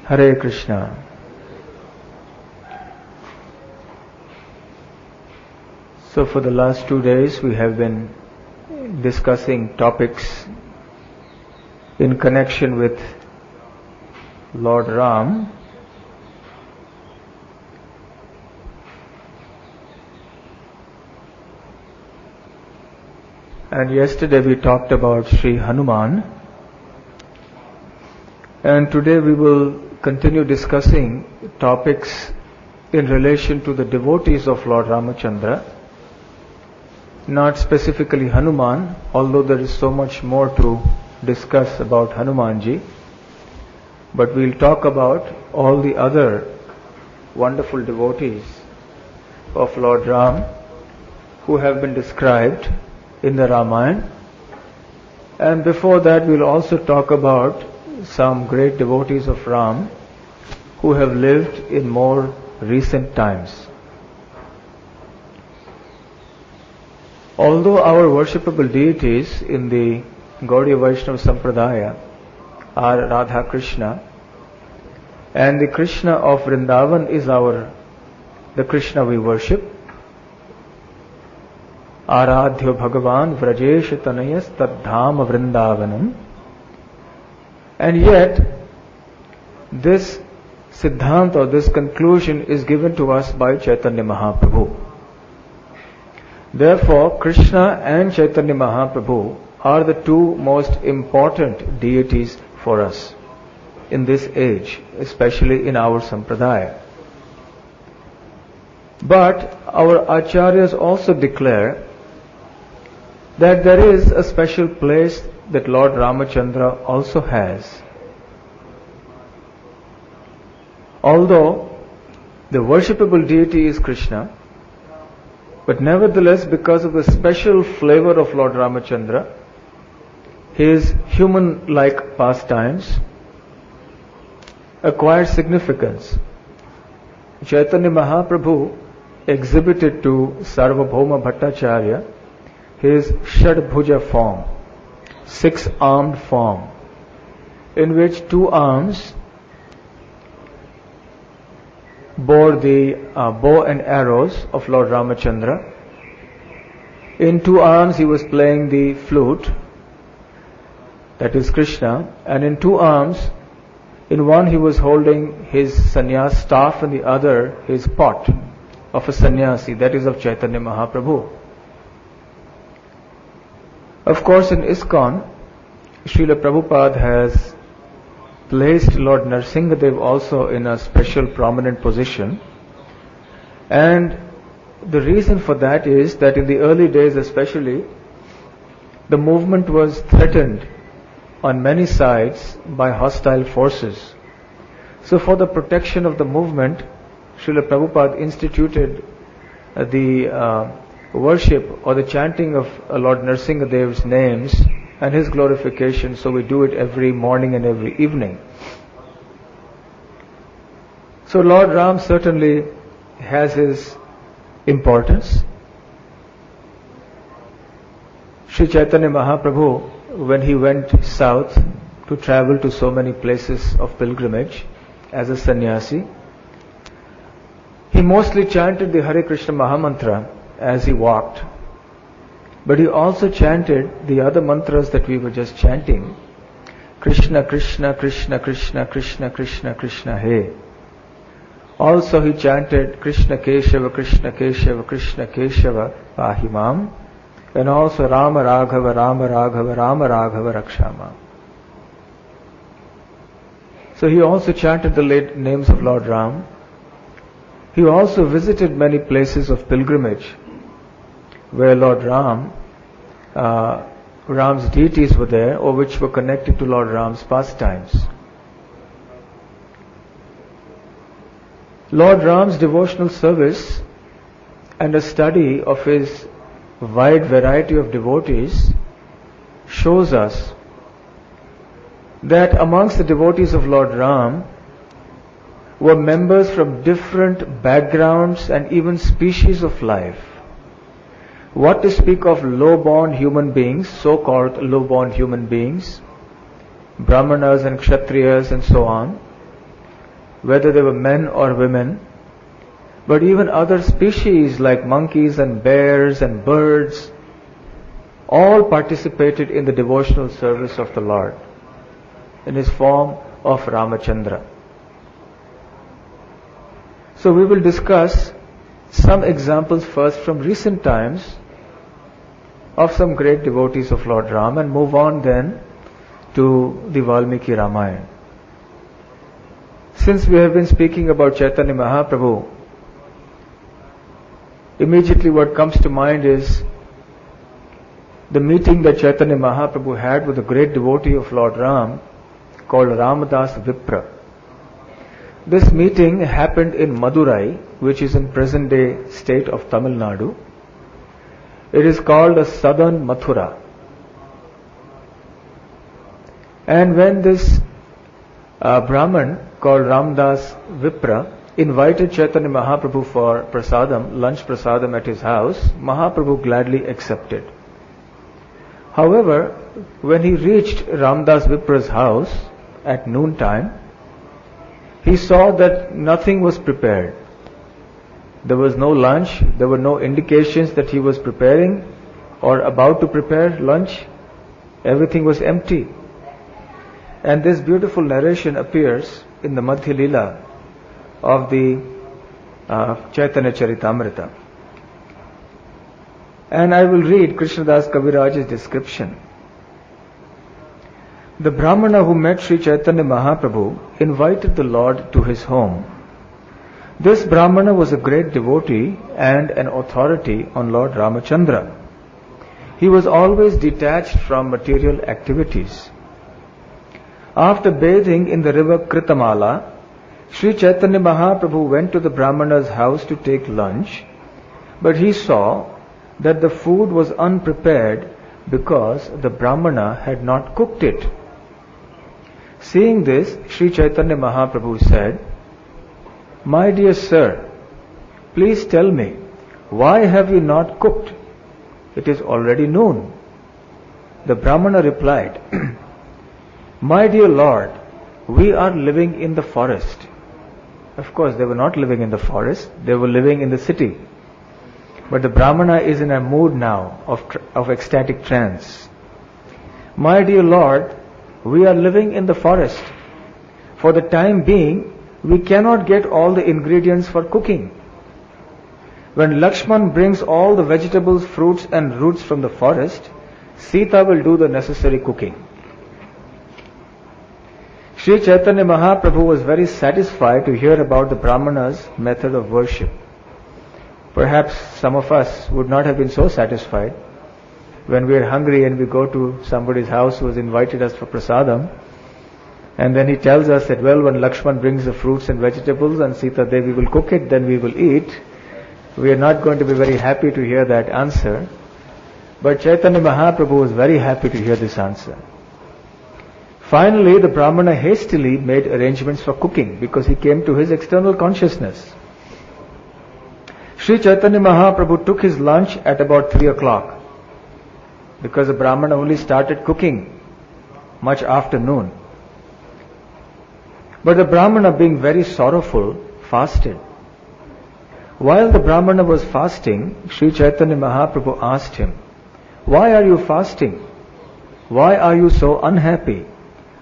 Hare Krishna. So for the last 2 days we have been discussing topics in connection with Lord Ram. And yesterday we talked about Shri Hanuman. And today we will continue discussing topics in relation to the devotees of Lord Ramachandra. Not specifically Hanuman, although there is so much more to discuss about Hanumanji. But we'll talk about all the other wonderful devotees of Lord Ram who have been described in the Ramayana. And before that we'll also talk about some great devotees of Ram who have lived in more recent times. Although our worshipable deities in the Gaudiya Vaishnava Sampradaya are Radha Krishna, and the Krishna of Vrindavan is the Krishna we worship, Aradhyo Bhagavan Vrajesh Tanayas Tadham Vrindavanam. And yet, this Siddhanta or this conclusion is given to us by Chaitanya Mahaprabhu. Therefore, Krishna and Chaitanya Mahaprabhu are the two most important deities for us in this age, especially in our Sampradaya. But our Acharyas also declare that there is a special place that Lord Ramachandra also has. Although the worshipable deity is Krishna, but nevertheless, because of the special flavor of Lord Ramachandra, his human-like pastimes acquired significance. Chaitanya Mahaprabhu exhibited to Sarvabhauma Bhattacharya his Shadbhuja form, 6-armed form, in which 2 arms bore the bow and arrows of Lord Ramachandra. In 2 arms he was playing the flute, that is Krishna, and in 2 arms, in one he was holding his sannyas staff and the other his pot of a sannyasi, that is of Chaitanya Mahaprabhu. Of course, in ISKCON, Srila Prabhupada has placed Lord Narsingadev also in a special prominent position. And the reason for that is that in the early days especially, the movement was threatened on many sides by hostile forces. So for the protection of the movement, Srila Prabhupada instituted the worship or the chanting of Lord Narsingadev's names and his glorification, so we do it every morning and every evening. So Lord Ram certainly has his importance. Sri Chaitanya Mahaprabhu, when he went south to travel to so many places of pilgrimage as a sannyasi, he mostly chanted the Hare Krishna Mahamantra as he walked. But he also chanted the other mantras that we were just chanting. Krishna, Krishna, Krishna, Krishna, Krishna, Krishna, Krishna, He. Also he chanted Krishna Keshava, Krishna Keshava, Krishna Keshava, Pahimam. And also Rama Raghava, Rama Raghava, Rama Raghava, Rakshama. So he also chanted the names of Lord Ram. He also visited many places of pilgrimage where Lord Ram's deities were there, or which were connected to Lord Ram's pastimes. Lord Ram's devotional service and a study of his wide variety of devotees shows us that amongst the devotees of Lord Ram were members from different backgrounds and even species of life. What to speak of low-born human beings, so-called low-born human beings, Brahmanas and Kshatriyas and so on, whether they were men or women, but even other species like monkeys and bears and birds, all participated in the devotional service of the Lord in his form of Ramachandra. So we will discuss some examples first from recent times of some great devotees of Lord Ram and move on then to the Valmiki Ramayan. Since we have been speaking about Chaitanya Mahaprabhu, immediately what comes to mind is the meeting that Chaitanya Mahaprabhu had with a great devotee of Lord Ram called Ramadas Vipra. This meeting happened in Madurai, which is in present day state of Tamil Nadu. It is called a southern Mathura. And when this Brahman called Ramadas Vipra invited Chaitanya Mahaprabhu for prasadam, lunch prasadam at his house, Mahaprabhu gladly accepted. However, when he reached Ramadas Vipra's house at noontime, he saw that nothing was prepared. There was no lunch, there were no indications that he was preparing or about to prepare lunch. Everything was empty. And this beautiful narration appears in the Madhya Lila of the Chaitanya Charitamrita. And I will read Krishnadas Kaviraj's description. The Brahmana who met Sri Chaitanya Mahaprabhu invited the Lord to his home. This Brahmana was a great devotee and an authority on Lord Ramachandra. He was always detached from material activities. After bathing in the river Kritamala, Sri Chaitanya Mahaprabhu went to the Brahmana's house to take lunch, but he saw that the food was unprepared because the Brahmana had not cooked it. Seeing this, Sri Chaitanya Mahaprabhu said, "My dear sir, please tell me, why have you not cooked? It is already noon." The Brahmana replied, "My dear Lord, we are living in the forest." Of course, they were not living in the forest, they were living in the city. But the Brahmana is in a mood now of ecstatic trance. "My dear Lord, we are living in the forest. For the time being, we cannot get all the ingredients for cooking. When Lakshman brings all the vegetables, fruits and roots from the forest, Sita will do the necessary cooking." Sri Chaitanya Mahaprabhu was very satisfied to hear about the Brahmana's method of worship. Perhaps some of us would not have been so satisfied when we are hungry and we go to somebody's house who has invited us for prasadam, and then he tells us that, well, when Lakshman brings the fruits and vegetables and Sita Devi will cook it, then we will eat. We are not going to be very happy to hear that answer. But Chaitanya Mahaprabhu was very happy to hear this answer. Finally, the Brahmana hastily made arrangements for cooking because he came to his external consciousness. Sri Chaitanya Mahaprabhu took his lunch at about 3 o'clock because the Brahmana only started cooking much after noon. But the Brahmana, being very sorrowful, fasted. While the Brahmana was fasting, Sri Chaitanya Mahaprabhu asked him, "Why are you fasting? Why are you so unhappy?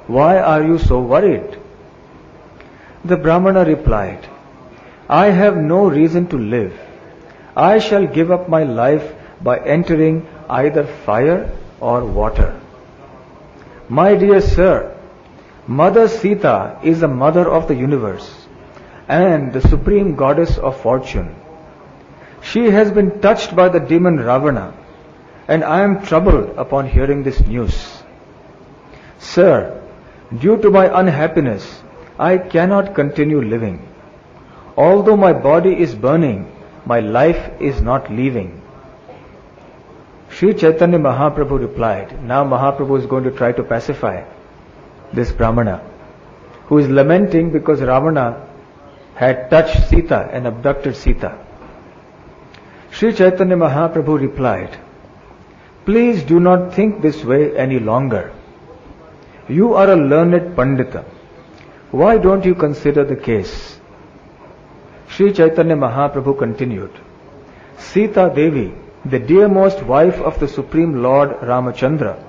Why are you so worried?" The Brahmana replied, "I have no reason to live. I shall give up my life by entering either fire or water." My dear sir, Mother Sita is the mother of the universe and the supreme goddess of fortune. She has been touched by the demon Ravana, and I am troubled upon hearing this news. Sir, due to my unhappiness, I cannot continue living. Although my body is burning, my life is not leaving. Sri Chaitanya Mahaprabhu replied. Now Mahaprabhu is going to try to pacify this Brahmana, who is lamenting because Ravana had touched Sita and abducted Sita. Sri Chaitanya Mahaprabhu replied, "Please do not think this way any longer. You are a learned Pandita Why don't you consider the case? Sri Chaitanya Mahaprabhu continued, Sita Devi, the dearmost wife of the Supreme Lord Ramachandra,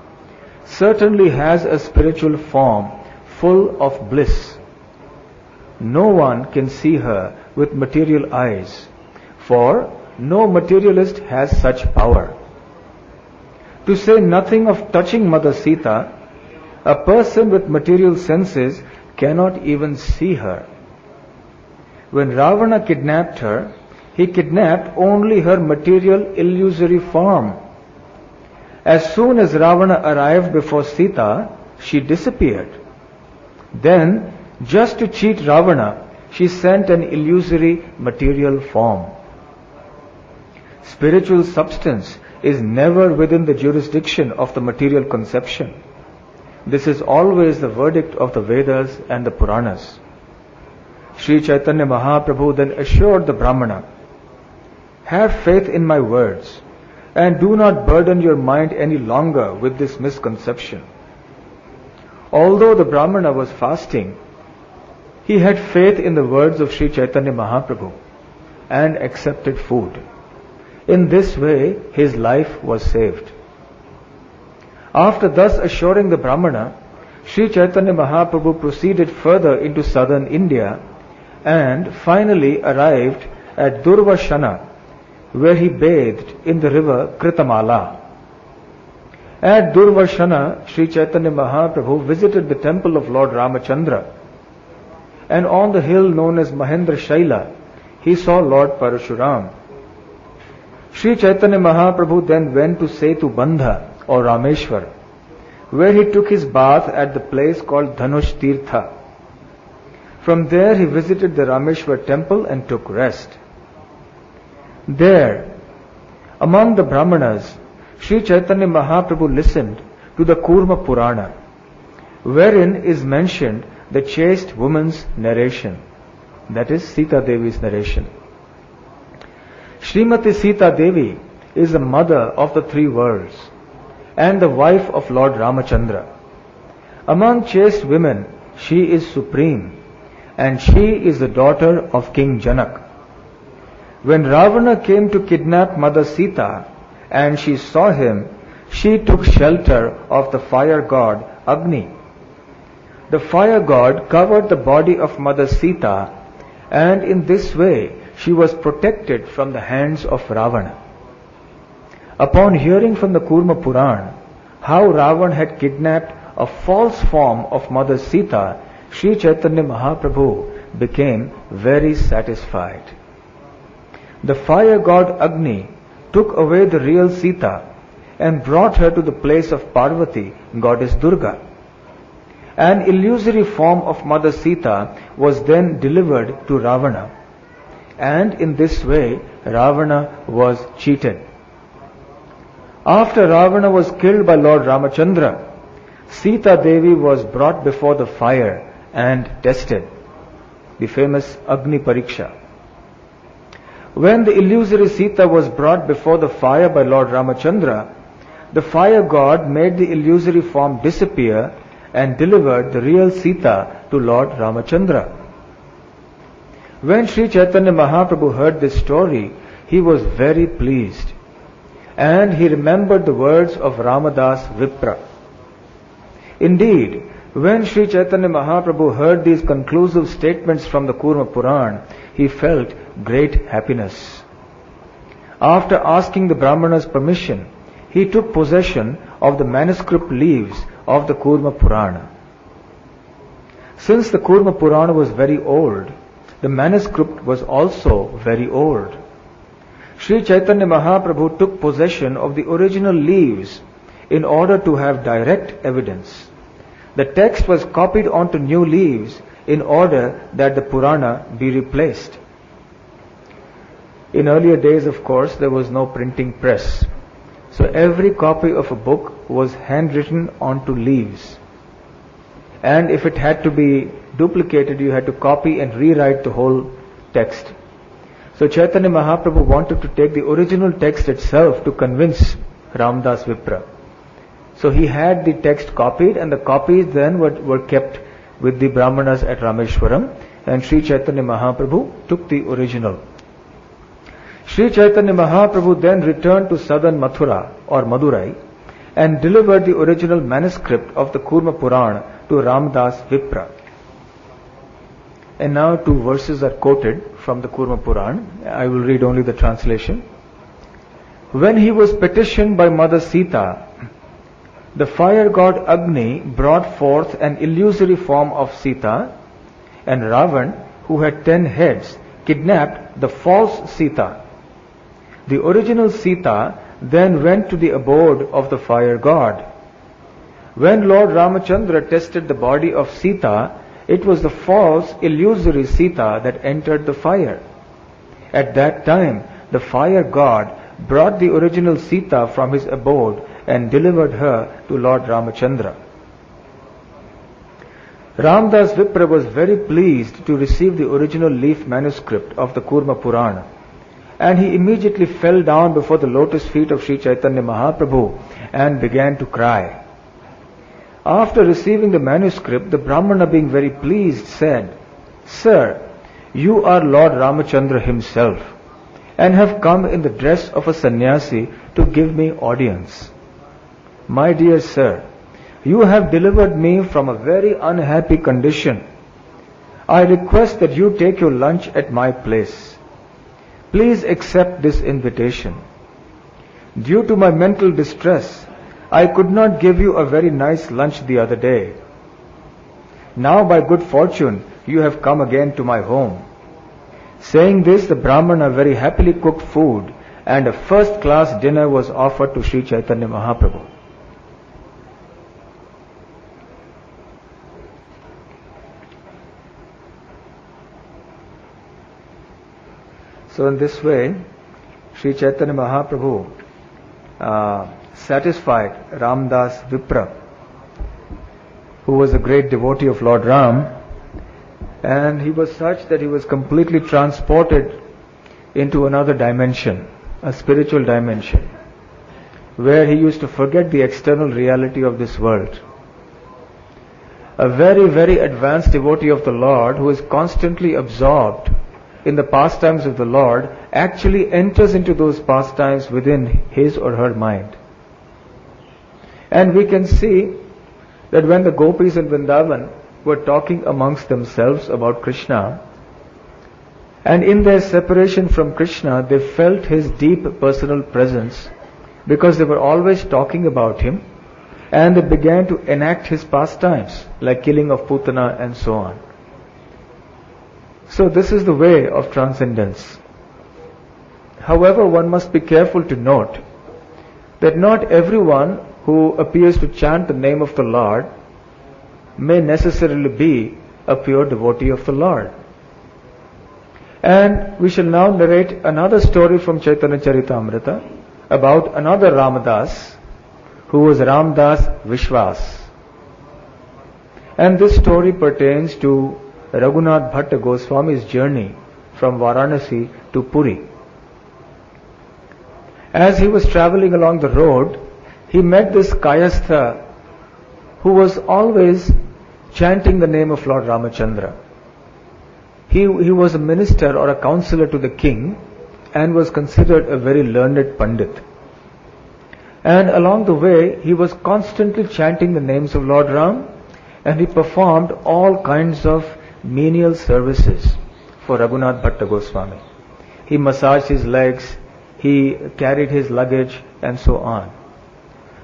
certainly has a spiritual form full of bliss. No one can see her with material eyes, for no materialist has such power. To say nothing of touching Mother Sita, a person with material senses cannot even see her. When Ravana kidnapped her, he kidnapped only her material illusory form. As soon as Ravana arrived before Sita, she disappeared. Then, just to cheat Ravana, she sent an illusory material form. Spiritual substance is never within the jurisdiction of the material conception. This is always the verdict of the Vedas and the Puranas. Sri Chaitanya Mahaprabhu then assured the Brahmana, have faith in my words and do not burden your mind any longer with this misconception. Although the Brahmana was fasting, he had faith in the words of Sri Chaitanya Mahaprabhu and accepted food. In this way, his life was saved. After thus assuring the Brahmana, Sri Chaitanya Mahaprabhu proceeded further into southern India and finally arrived at Durvashana, where he bathed in the river Kritamala. At Durvashana, Sri Chaitanya Mahaprabhu visited the temple of Lord Ramachandra, and on the hill known as Mahendra Shaila, he saw Lord Parashuram. Sri Chaitanya Mahaprabhu then went to Setu Bandha or Rameshwar, where he took his bath at the place called Dhanush Tirtha. From there he visited the Rameshwar temple and took rest. There, among the Brahmanas, Sri Chaitanya Mahaprabhu listened to the Kurma Purana, wherein is mentioned the chaste woman's narration, that is Sita Devi's narration. Srimati Sita Devi is the mother of the three worlds and the wife of Lord Ramachandra. Among chaste women, she is supreme, and she is the daughter of King Janak. When Ravana came to kidnap Mother Sita and she saw him, she took shelter of the fire god Agni. The fire god covered the body of Mother Sita, and in this way she was protected from the hands of Ravana. Upon hearing from the Kurma Puran how Ravana had kidnapped a false form of Mother Sita, Sri Chaitanya Mahaprabhu became very satisfied. The fire god Agni took away the real Sita and brought her to the place of Parvati, goddess Durga. An illusory form of Mother Sita was then delivered to Ravana, and in this way Ravana was cheated. After Ravana was killed by Lord Ramachandra, Sita Devi was brought before the fire and tested, the famous Agni Pariksha. When the illusory Sita was brought before the fire by Lord Ramachandra, the fire god made the illusory form disappear and delivered the real Sita to Lord Ramachandra. When Sri Chaitanya Mahaprabhu heard this story, he was very pleased, and he remembered the words of Ramadas Vipra. Indeed, when Sri Chaitanya Mahaprabhu heard these conclusive statements from the Kurma Puran, he felt great happiness. After asking the Brahmana's permission, he took possession of the manuscript leaves of the Kurma Purana. Since the Kurma Purana was very old, the manuscript was also very old. Sri Chaitanya Mahaprabhu took possession of the original leaves in order to have direct evidence. The text was copied onto new leaves in order that the Purana be replaced. In earlier days, of course, there was no printing press. So every copy of a book was handwritten onto leaves. And if it had to be duplicated, you had to copy and rewrite the whole text. So Chaitanya Mahaprabhu wanted to take the original text itself to convince Ramadas Vipra. So he had the text copied, and the copies then were kept with the Brahmanas at Rameshwaram, and Sri Chaitanya Mahaprabhu took the original. Sri Chaitanya Mahaprabhu then returned to southern Mathura or Madurai and delivered the original manuscript of the Kurma Purana to Ramdas Vipra. And now 2 verses are quoted from the Kurma Purana. I will read only the translation. When he was petitioned by Mother Sita, the fire god Agni brought forth an illusory form of Sita, and Ravan, who had 10 heads, kidnapped the false Sita. The original Sita then went to the abode of the fire god. When Lord Ramachandra tested the body of Sita, it was the false, illusory Sita that entered the fire. At that time, the fire god brought the original Sita from his abode and delivered her to Lord Ramachandra. Ramdas Vipra was very pleased to receive the original leaf manuscript of the Kurma Purana, and he immediately fell down before the lotus feet of Sri Chaitanya Mahaprabhu and began to cry. After receiving the manuscript, the Brahmana, being very pleased, said, "Sir, you are Lord Ramachandra himself, and have come in the dress of a sannyasi to give me audience. My dear sir, you have delivered me from a very unhappy condition. I request that you take your lunch at my place. Please accept this invitation. Due to my mental distress, I could not give you a very nice lunch the other day. Now by good fortune, you have come again to my home." Saying this, the Brahmana very happily cooked food, and a first-class dinner was offered to Sri Chaitanya Mahaprabhu. So in this way, Sri Chaitanya Mahaprabhu satisfied Ramdas Vipra, who was a great devotee of Lord Ram, and he was such that he was completely transported into another dimension, a spiritual dimension, where he used to forget the external reality of this world. A very, very advanced devotee of the Lord, who is constantly absorbed in the pastimes of the Lord, actually enters into those pastimes within his or her mind. And we can see that when the Gopis in Vrindavan were talking amongst themselves about Krishna, and in their separation from Krishna, they felt his deep personal presence, because they were always talking about him, and they began to enact his pastimes, like killing of Putana and so on. So this is the way of transcendence. However, one must be careful to note that not everyone who appears to chant the name of the Lord may necessarily be a pure devotee of the Lord. And we shall now narrate another story from Chaitanya Charitamrita about another Ramadas, who was Ramdas Vishwas. And this story pertains to Raghunath Bhatta Goswami's journey from Varanasi to Puri. As he was traveling along the road, he met this Kayastha who was always chanting the name of Lord Ramachandra. He was a minister or a counselor to the king and was considered a very learned Pandit. And along the way, he was constantly chanting the names of Lord Ram, and he performed all kinds of menial services for Raghunath Bhatta Goswami. He massaged his legs, he carried his luggage, and so on.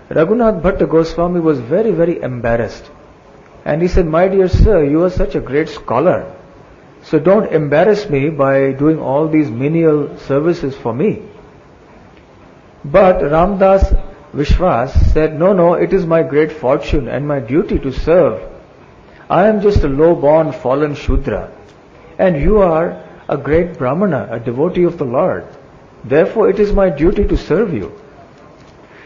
Raghunath Bhatta Goswami was very, very embarrassed. And he said, "My dear sir, you are such a great scholar, so don't embarrass me by doing all these menial services for me." But Ramdas Vishwas said, No, it is my great fortune and my duty to serve. I am just a low-born fallen Shudra, and you are a great Brahmana, a devotee of the Lord. Therefore it is my duty to serve you.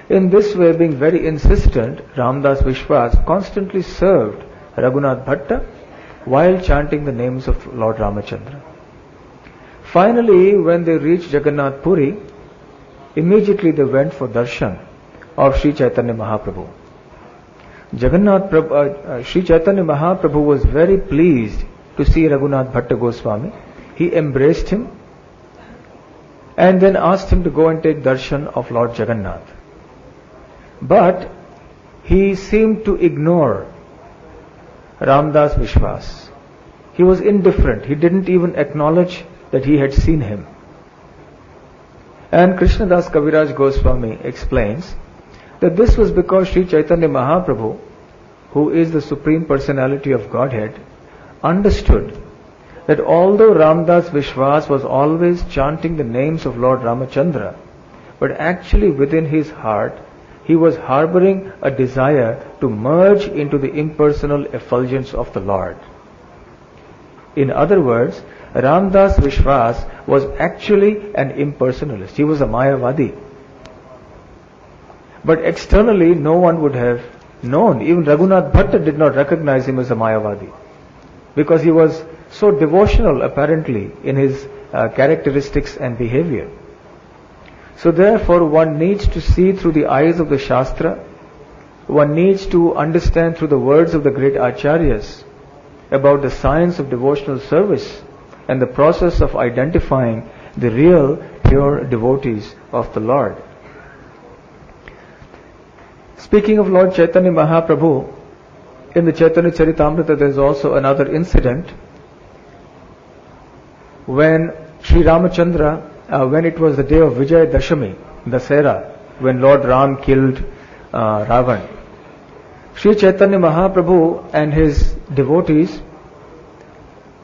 In this way, being very insistent, Ramdas Vishwas constantly served Raghunath Bhatta while chanting the names of Lord Ramachandra. Finally, when they reached Jagannath Puri, immediately they went for darshan of Sri Chaitanya Mahaprabhu. Sri Chaitanya Mahaprabhu was very pleased to see Raghunath Bhatta Goswami. He embraced him and then asked him to go and take darshan of Lord Jagannath. But he seemed to ignore Ramdas Vishwas. He was indifferent. He didn't even acknowledge that he had seen him. And Krishnadas Kaviraj Goswami explains that this was because Sri Chaitanya Mahaprabhu, who is the Supreme Personality of Godhead, understood that although Ramdas Vishwas was always chanting the names of Lord Ramachandra, but actually within his heart he was harboring a desire to merge into the impersonal effulgence of the Lord. In other words, Ramdas Vishwas was actually an impersonalist. He was a Mayavadi. But externally no one would have known. Even Raghunath Bhatta did not recognize him as a Mayavadi, because he was so devotional apparently in his characteristics and behavior. So therefore one needs to see through the eyes of the Shastra, one needs to understand through the words of the great Acharyas about the science of devotional service and the process of identifying the real pure devotees of the Lord. Speaking of Lord Chaitanya Mahaprabhu, in the Chaitanya Charitamrita there is also another incident when Sri Ramachandra, when it was the day of Vijay Dashami, Dasera, when Lord Ram killed Ravan, Sri Chaitanya Mahaprabhu and his devotees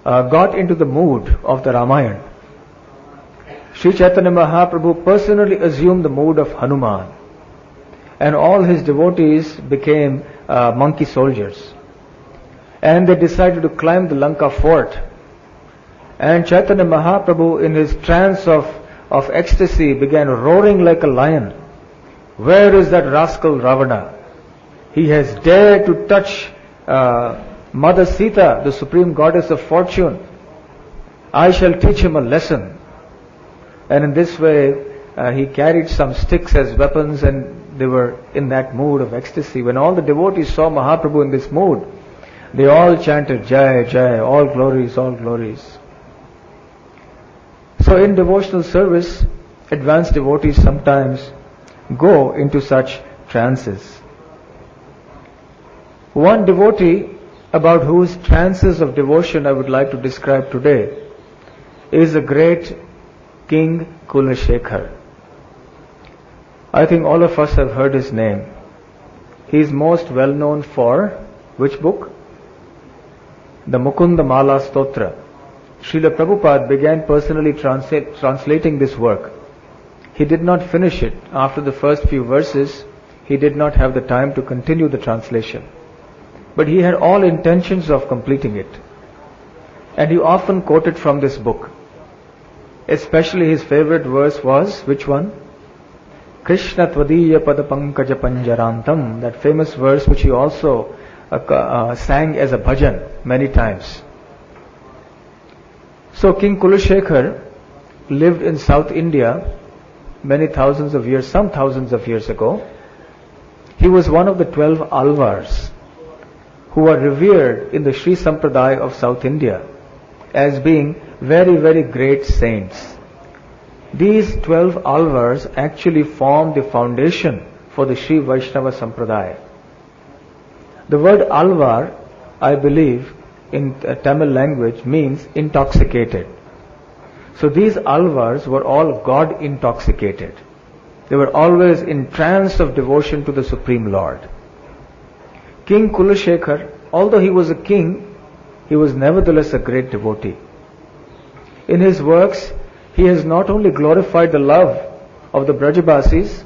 got into the mood of the Ramayana. Sri Chaitanya Mahaprabhu personally assumed the mood of Hanuman, and all his devotees became monkey soldiers. And they decided to climb the Lanka fort. And Chaitanya Mahaprabhu, in his trance of ecstasy, began roaring like a lion. Where is that rascal Ravana? He has dared to touch Mother Sita, the supreme goddess of fortune. I shall teach him a lesson. And in this way, he carried some sticks as weapons, and they were in that mood of ecstasy. When all the devotees saw Mahaprabhu in this mood, they all chanted, Jai, Jai, all glories, all glories. So in devotional service, advanced devotees sometimes go into such trances. One devotee about whose trances of devotion I would like to describe today is the great King Kulashekar. I think all of us have heard his name. He is most well known for which book? The Mukunda Mala Stotra. Srila Prabhupada began personally translating this work. He did not finish it. After the first few verses, he did not have the time to continue the translation. But he had all intentions of completing it. And he often quoted from this book. Especially his favorite verse was, which one? Krishna Tvadiya Pada Pankaja Panjarantam, that famous verse which he also sang as a bhajan many times. So King Kulashekar lived in South India many thousands of years, some thousands of years ago. He was one of the 12 Alvars who are revered in the Sri Sampradaya of South India as being very, very great saints. These 12 Alvars actually form the foundation for the Sri Vaishnava Sampradaya. The word Alvar, I believe, in Tamil language means intoxicated. So these Alvars were all God intoxicated. They were always in trance of devotion to the Supreme Lord. King Kulashekar, although he was a king, he was nevertheless a great devotee. In his works, he has not only glorified the love of the Brajabasis,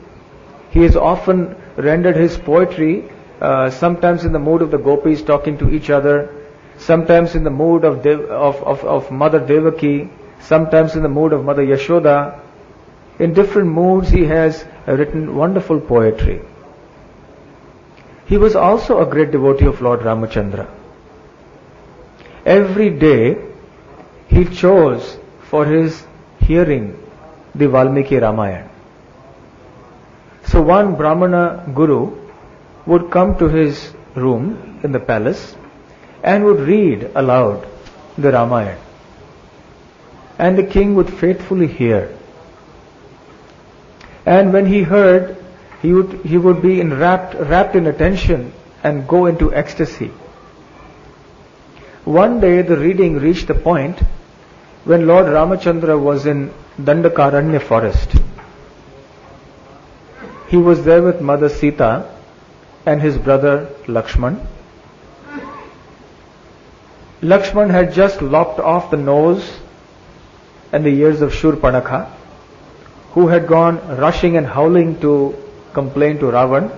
he has often rendered his poetry sometimes in the mood of the Gopis talking to each other, sometimes in the mood of Mother Devaki, sometimes in the mood of Mother Yashoda. In different moods he has written wonderful poetry. He was also a great devotee of Lord Ramachandra. Every day he chose for his hearing the Valmiki Ramayan. So one Brahmana guru would come to his room in the palace and would read aloud the Ramayana. And the king would faithfully hear. And when he heard, he would be wrapped in attention and go into ecstasy. One day the reading reached the point when Lord Ramachandra was in Dandakaranya forest. He was there with Mother Sita and his brother Lakshman. Lakshman had just lopped off the nose and the ears of Shurpanakha, who had gone rushing and howling to complain to Ravan.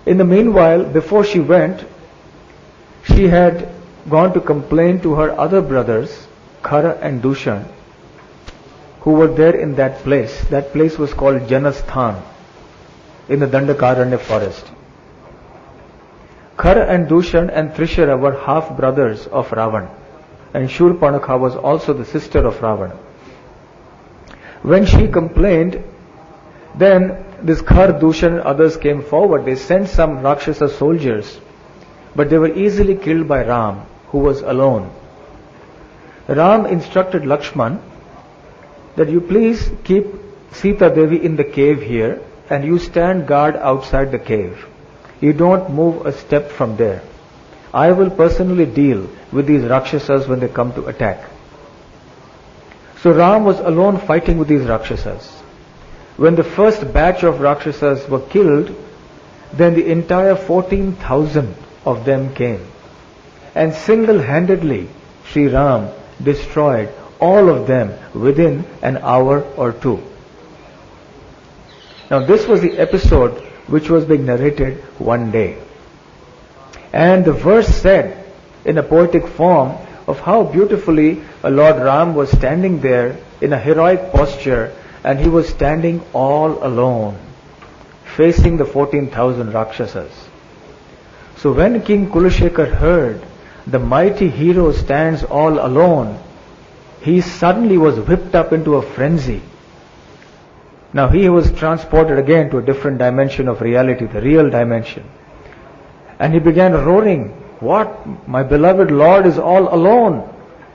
In the meanwhile, before she went, she had gone to complain to her other brothers, Khara and Dushan, who were there in that place. That place was called Janasthan in the Dandakaranya forest. Khara and Dushan and Trishara were half brothers of Ravan, and Shurpanakha was also the sister of Ravan. When she complained, then this Khar, Dushan and others came forward. They sent some Rakshasa soldiers, but they were easily killed by Ram, who was alone. Ram instructed Lakshman that you please keep Sita Devi in the cave here and you stand guard outside the cave. You don't move a step from there. I will personally deal with these Rakshasas when they come to attack. So Ram was alone fighting with these Rakshasas. When the first batch of Rakshasas were killed, then the entire 14,000 of them came. And single-handedly, Sri Ram destroyed all of them within an hour or two. Now this was the episode which was being narrated one day. And the verse said in a poetic form of how beautifully Lord Ram was standing there in a heroic posture, and he was standing all alone, facing the 14,000 Rakshasas. So when King Kulashekar heard the mighty hero stands all alone, he suddenly was whipped up into a frenzy. Now he was transported again to a different dimension of reality, the real dimension. And he began roaring, "What? My beloved Lord is all alone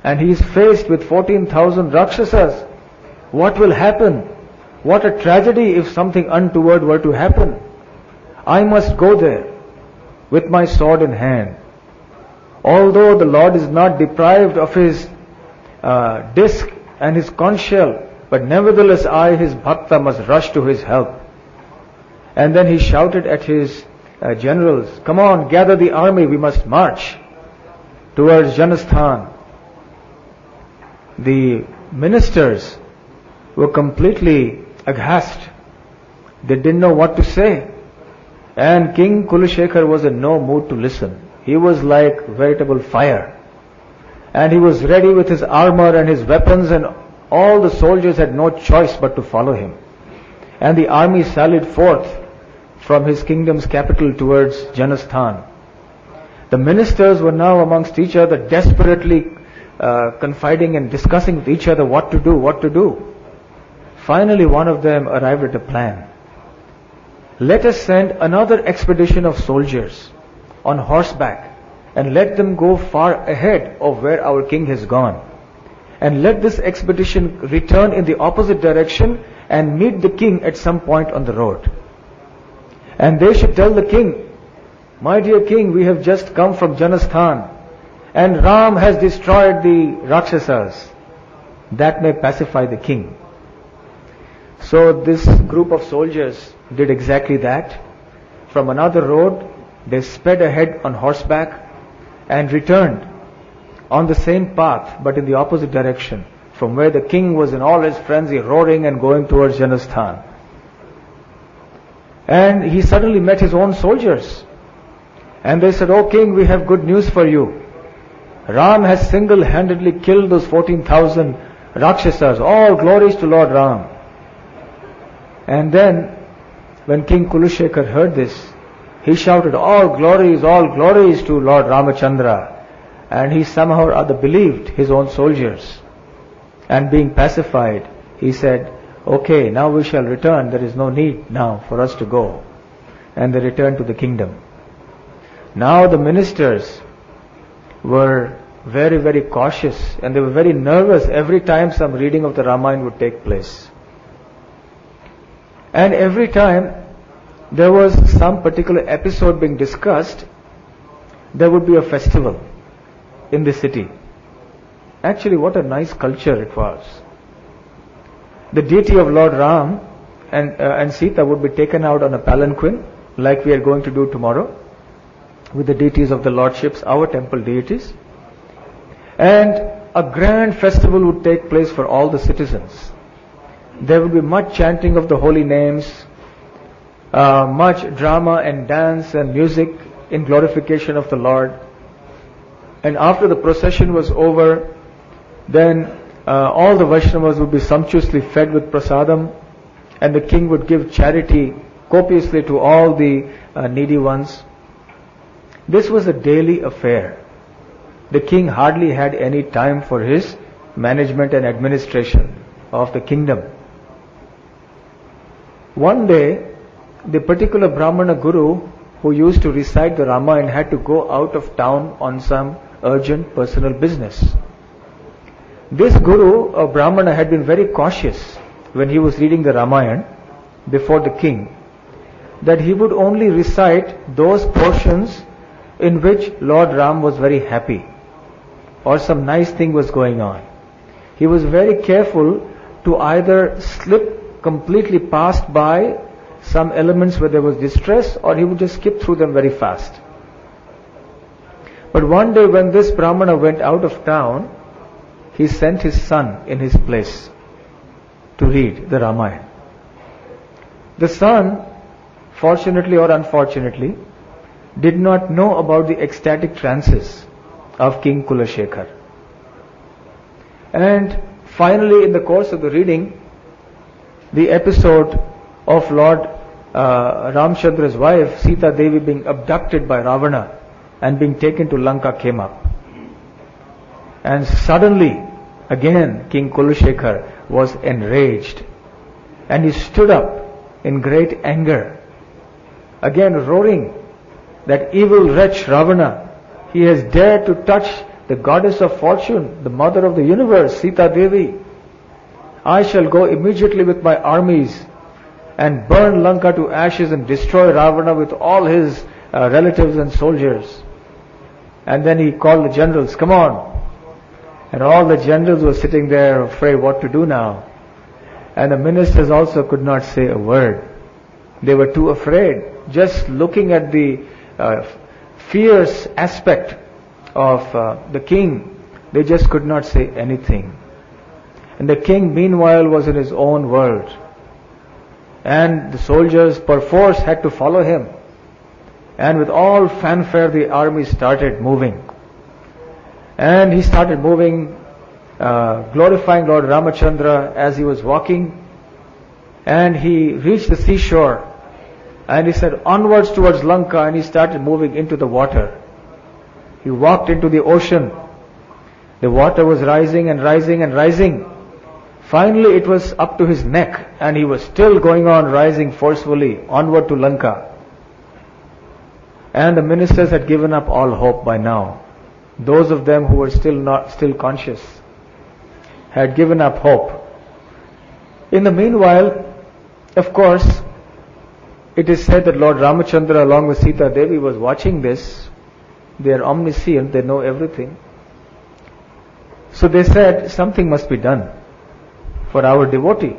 and he is faced with 14,000 Rakshasas. What will happen? What a tragedy if something untoward were to happen. I must go there with my sword in hand. Although the Lord is not deprived of his disc and his conch shell, but nevertheless I, his bhakta, must rush to his help." And then he shouted at his generals, "Come on, gather the army, we must march towards Janasthan." The ministers were completely aghast. They didn't know what to say. And King Kulashekar was in no mood to listen. He was like veritable fire. And he was ready with his armor and his weapons, and all the soldiers had no choice but to follow him. And the army sallied forth from his kingdom's capital towards Janasthan. The ministers were now amongst each other, desperately confiding and discussing with each other what to do. Finally, one of them arrived at a plan. Let us send another expedition of soldiers on horseback and let them go far ahead of where our king has gone. And let this expedition return in the opposite direction and meet the king at some point on the road. And they should tell the king, "My dear king, we have just come from Janasthan and Ram has destroyed the Rakshasas." That may pacify the king. So this group of soldiers did exactly that. From another road, they sped ahead on horseback and returned on the same path but in the opposite direction, from where the king was in all his frenzy roaring and going towards Janasthan. And he suddenly met his own soldiers. And they said, "Oh king, we have good news for you. Ram has single-handedly killed those 14,000 Rakshasas. All glories to Lord Ram." And then, when King Kulashekar heard this, he shouted, all glories to Lord Ramachandra. And he somehow or other believed his own soldiers. And being pacified, he said, "Okay, now we shall return. There is no need now for us to go." And they returned to the kingdom. Now the ministers were very, very cautious, and they were very nervous every time some reading of the Ramayana would take place. And every time there was some particular episode being discussed, there would be a festival in the city. Actually, what a nice culture it was. The deity of Lord Ram and Sita would be taken out on a palanquin, like we are going to do tomorrow, with the deities of the lordships, our temple deities. And a grand festival would take place for all the citizens. There would be much chanting of the holy names, much drama and dance and music in glorification of the Lord. And after the procession was over, then all the Vaishnavas would be sumptuously fed with prasadam, and the king would give charity copiously to all the needy ones. This was a daily affair. The king hardly had any time for his management and administration of the kingdom. One day, the particular Brahmana guru who used to recite the Ramayana had to go out of town on some urgent personal business. This guru, a Brahmana, had been very cautious when he was reading the Ramayana before the king, that he would only recite those portions in which Lord Ram was very happy or some nice thing was going on. He was very careful to either slip completely past by some elements where there was distress, or he would just skip through them very fast. But one day when this Brahmana went out of town, he sent his son in his place to read the Ramayana. The son, fortunately or unfortunately, did not know about the ecstatic trances of King Kulashekar. And finally, in the course of the reading, the episode of Lord Ramachandra's wife, Sita Devi, being abducted by Ravana and being taken to Lanka came up. And suddenly, again, King Kulashekar was enraged. And he stood up in great anger, again roaring, that evil wretch Ravana, he has dared to touch the goddess of fortune, the mother of the universe, Sita Devi. I shall go immediately with my armies and burn Lanka to ashes and destroy Ravana with all his relatives and soldiers. And then he called the generals, come on. And all the generals were sitting there afraid what to do now. And the ministers also could not say a word. They were too afraid. Just looking at the fierce aspect of the king, they just could not say anything. And the king meanwhile was in his own world. And the soldiers perforce had to follow him. And with all fanfare the army started moving. And he started moving, glorifying Lord Ramachandra as he was walking. And he reached the seashore. And he said, onwards towards Lanka, and he started moving into the water. He walked into the ocean. The water was rising and rising and rising. Finally it was up to his neck, and he was still going on rising forcefully onward to Lanka. And the ministers had given up all hope by now. Those of them who were still conscious had given up hope. In the meanwhile, of course, it is said that Lord Ramachandra along with Sita Devi was watching this. They are omniscient, they know everything. So they said, something must be done for our devotee.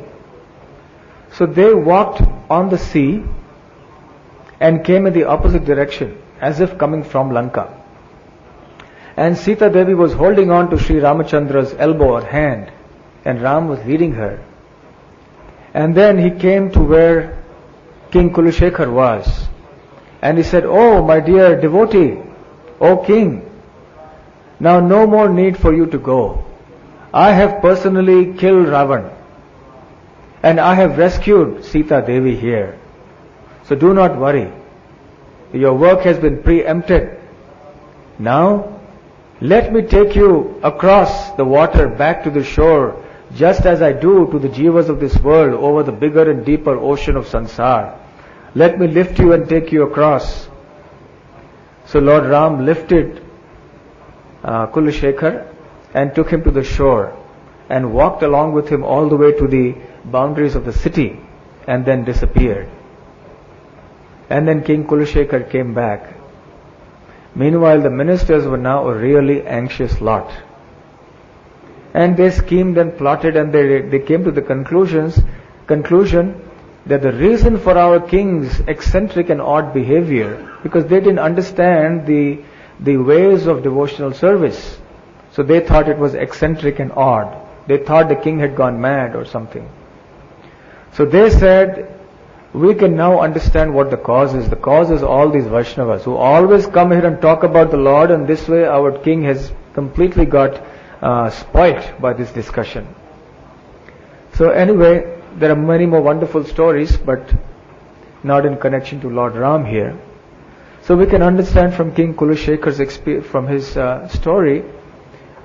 So they walked on the sea and came in the opposite direction, as if coming from Lanka. And Sita Devi was holding on to Sri Ramachandra's elbow or hand, and Ram was leading her. And then he came to where King Kulashekar was. And he said, oh, my dear devotee, O king, now no more need for you to go. I have personally killed Ravan. And I have rescued Sita Devi here. So do not worry. Your work has been preempted. Now, let me take you across the water back to the shore, just as I do to the jivas of this world over the bigger and deeper ocean of sansar. Let me lift you and take you across. So Lord Ram lifted Kulashekar and took him to the shore and walked along with him all the way to the boundaries of the city and then disappeared. And then King Kulashekar came back. Meanwhile, the ministers were now a really anxious lot. And they schemed and plotted, and they came to the conclusion that the reason for our king's eccentric and odd behavior, because they didn't understand the ways of devotional service. So they thought it was eccentric and odd. They thought the king had gone mad or something. So they said, we can now understand what the cause is. The cause is all these Vaishnavas who always come here and talk about the Lord, and this way our king has completely got spoilt by this discussion. So anyway, there are many more wonderful stories, but not in connection to Lord Ram here. So we can understand from King Kulashekar's experience, from his story,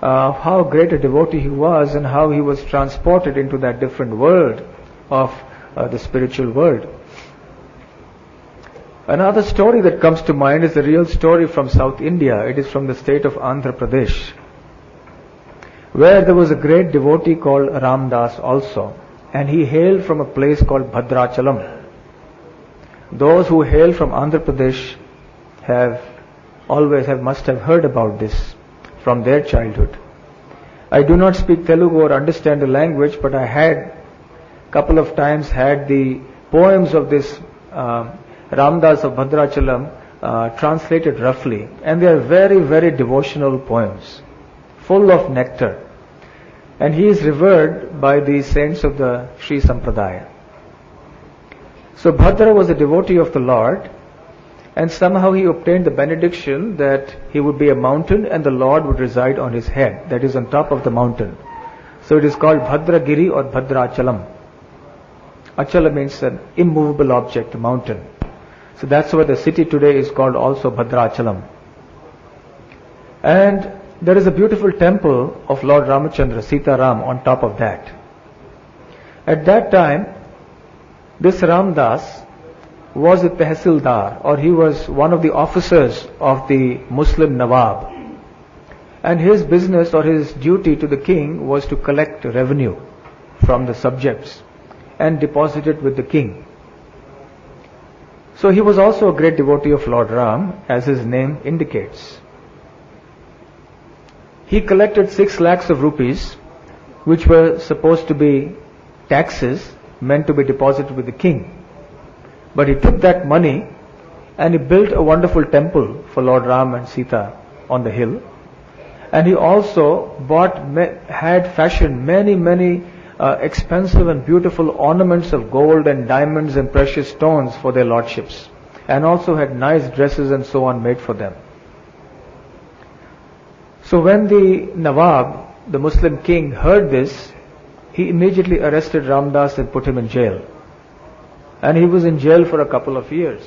how great a devotee he was and how he was transported into that different world of the spiritual world. Another story that comes to mind is a real story from South India. It is from the state of Andhra Pradesh, where there was a great devotee called Ramdas also, and he hailed from a place called Bhadrachalam. Those who hail from Andhra Pradesh must have heard about this from their childhood. I do not speak Telugu or understand the language, but I had couple of times had the poems of this Ramdas of Bhadrachalam translated roughly, and they are very, very devotional poems, full of nectar. And he is revered by the saints of the Sri Sampradaya. So Bhadra was a devotee of the Lord, and somehow he obtained the benediction that he would be a mountain and the Lord would reside on his head, that is on top of the mountain. So it is called Bhadragiri or Bhadrachalam. Achala means an immovable object, a mountain. So that's why the city today is called also Bhadrachalam. And there is a beautiful temple of Lord Ramachandra, Sita Ram, on top of that. At that time, this Ramdas was a Tehsildar, or he was one of the officers of the Muslim Nawab. And his business or his duty to the king was to collect revenue from the subjects and deposit it with the king. So he was also a great devotee of Lord Ram, as his name indicates. He collected 6 lakhs of rupees, which were supposed to be taxes meant to be deposited with the king. But he took that money and he built a wonderful temple for Lord Ram and Sita on the hill. And he also had fashioned many expensive and beautiful ornaments of gold and diamonds and precious stones for their lordships, and also had nice dresses and so on made for them. So when the Nawab, the Muslim king, heard this, he immediately arrested Ramdas and put him in jail. And he was in jail for a couple of years.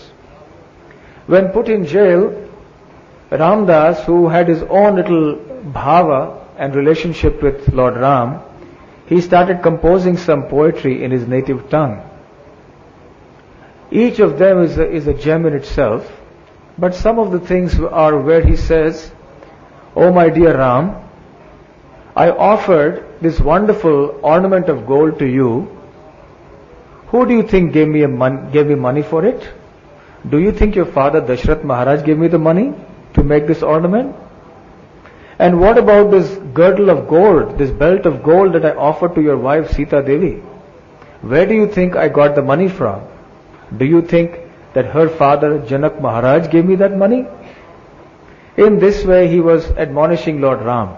When put in jail, Ramdas, who had his own little bhava and relationship with Lord Ram, he started composing some poetry in his native tongue. Each of them is a gem in itself, but some of the things are where he says, "Oh my dear Ram, I offered this wonderful ornament of gold to you. Who do you think gave me money for it? Do you think your father Dashrath Maharaj gave me the money to make this ornament? And what about this girdle of gold, this belt of gold that I offered to your wife Sita Devi? Where do you think I got the money from? Do you think that her father Janak Maharaj gave me that money?" In this way he was admonishing Lord Ram,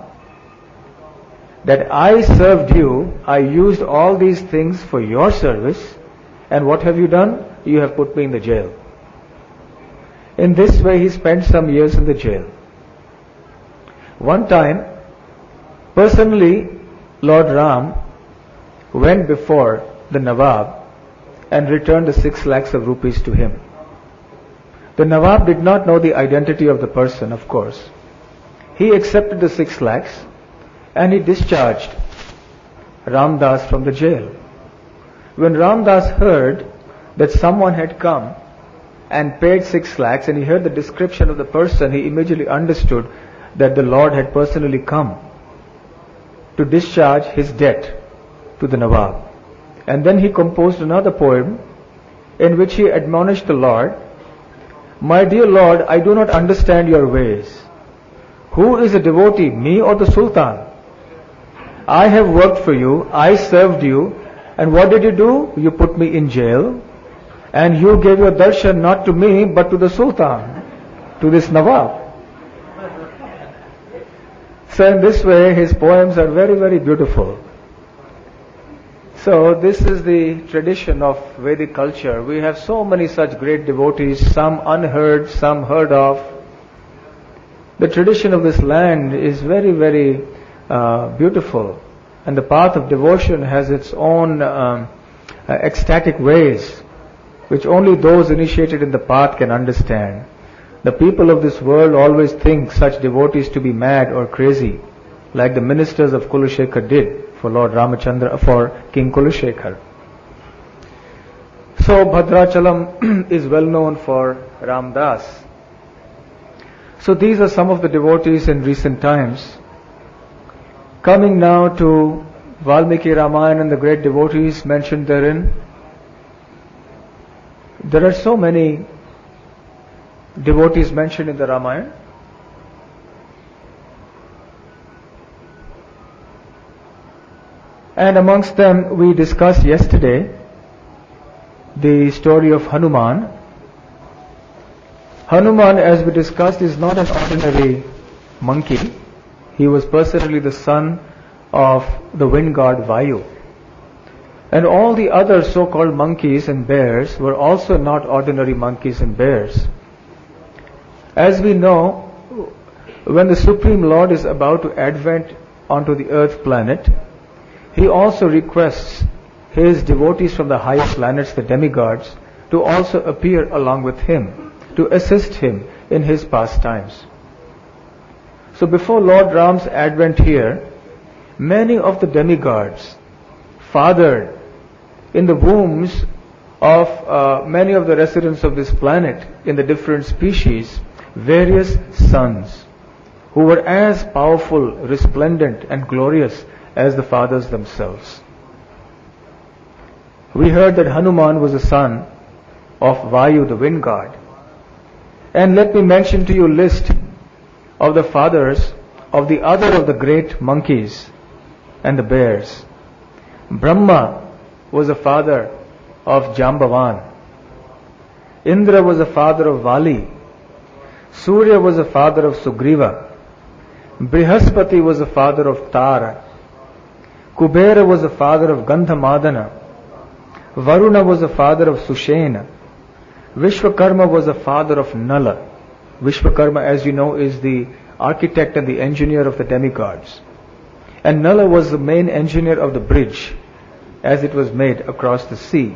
that I served you, I used all these things for your service, and what have you done? You have put me in the jail. In this way he spent some years in the jail. One time, personally, Lord Ram went before the Nawab and returned the 6 lakhs of rupees to him. The Nawab did not know the identity of the person, of course. He accepted the 6 lakhs and he discharged Ramdas from the jail. When Ramdas heard that someone had come and paid 6 lakhs, and he heard the description of the person, he immediately understood that the Lord had personally come to discharge his debt to the Nawab. And then he composed another poem in which he admonished the Lord, "My dear Lord, I do not understand your ways. Who is a devotee, me or the Sultan? I have worked for you, I served you, and what did you do? You put me in jail, and you gave your darshan not to me but to the Sultan, to this Nawab." So in this way his poems are very, very beautiful. So this is the tradition of Vedic culture. We have so many such great devotees, some unheard, some heard of. The tradition of this land is very, very beautiful, and the path of devotion has its own ecstatic ways, which only those initiated in the path can understand. The people of this world always think such devotees to be mad or crazy, like the ministers of Kulashekar did for Lord Ramachandra, for King Kulashekar. So Bhadrachalam is well known for Ramdas. So these are some of the devotees in recent times. Coming now to Valmiki Ramayan and the great devotees mentioned therein, there are so many devotees mentioned in the Ramayana. And amongst them we discussed yesterday the story of Hanuman. Hanuman, as we discussed, is not an ordinary monkey. He was personally the son of the wind god Vayu. And all the other so-called monkeys and bears were also not ordinary monkeys and bears. As we know, when the Supreme Lord is about to advent onto the earth planet, he also requests his devotees from the higher planets, the demigods, to also appear along with him, to assist him in his pastimes. So before Lord Ram's advent here, many of the demigods fathered in the wombs of many of the residents of this planet in the different species various sons who were as powerful, resplendent and glorious as the fathers themselves. We heard that Hanuman was a son of Vayu, the wind god. And let me mention to you a list of the fathers of the other of the great monkeys and the bears. Brahma was the father of Jambavan. Indra was the father of Vali. Surya was the father of Sugriva. Brihaspati was the father of Tara. Kubera was the father of Gandhamadana. Varuna was the father of Sushena. Vishwakarma was the father of Nala. Vishwakarma, as you know, is the architect and the engineer of the demigods. And Nala was the main engineer of the bridge as it was made across the sea.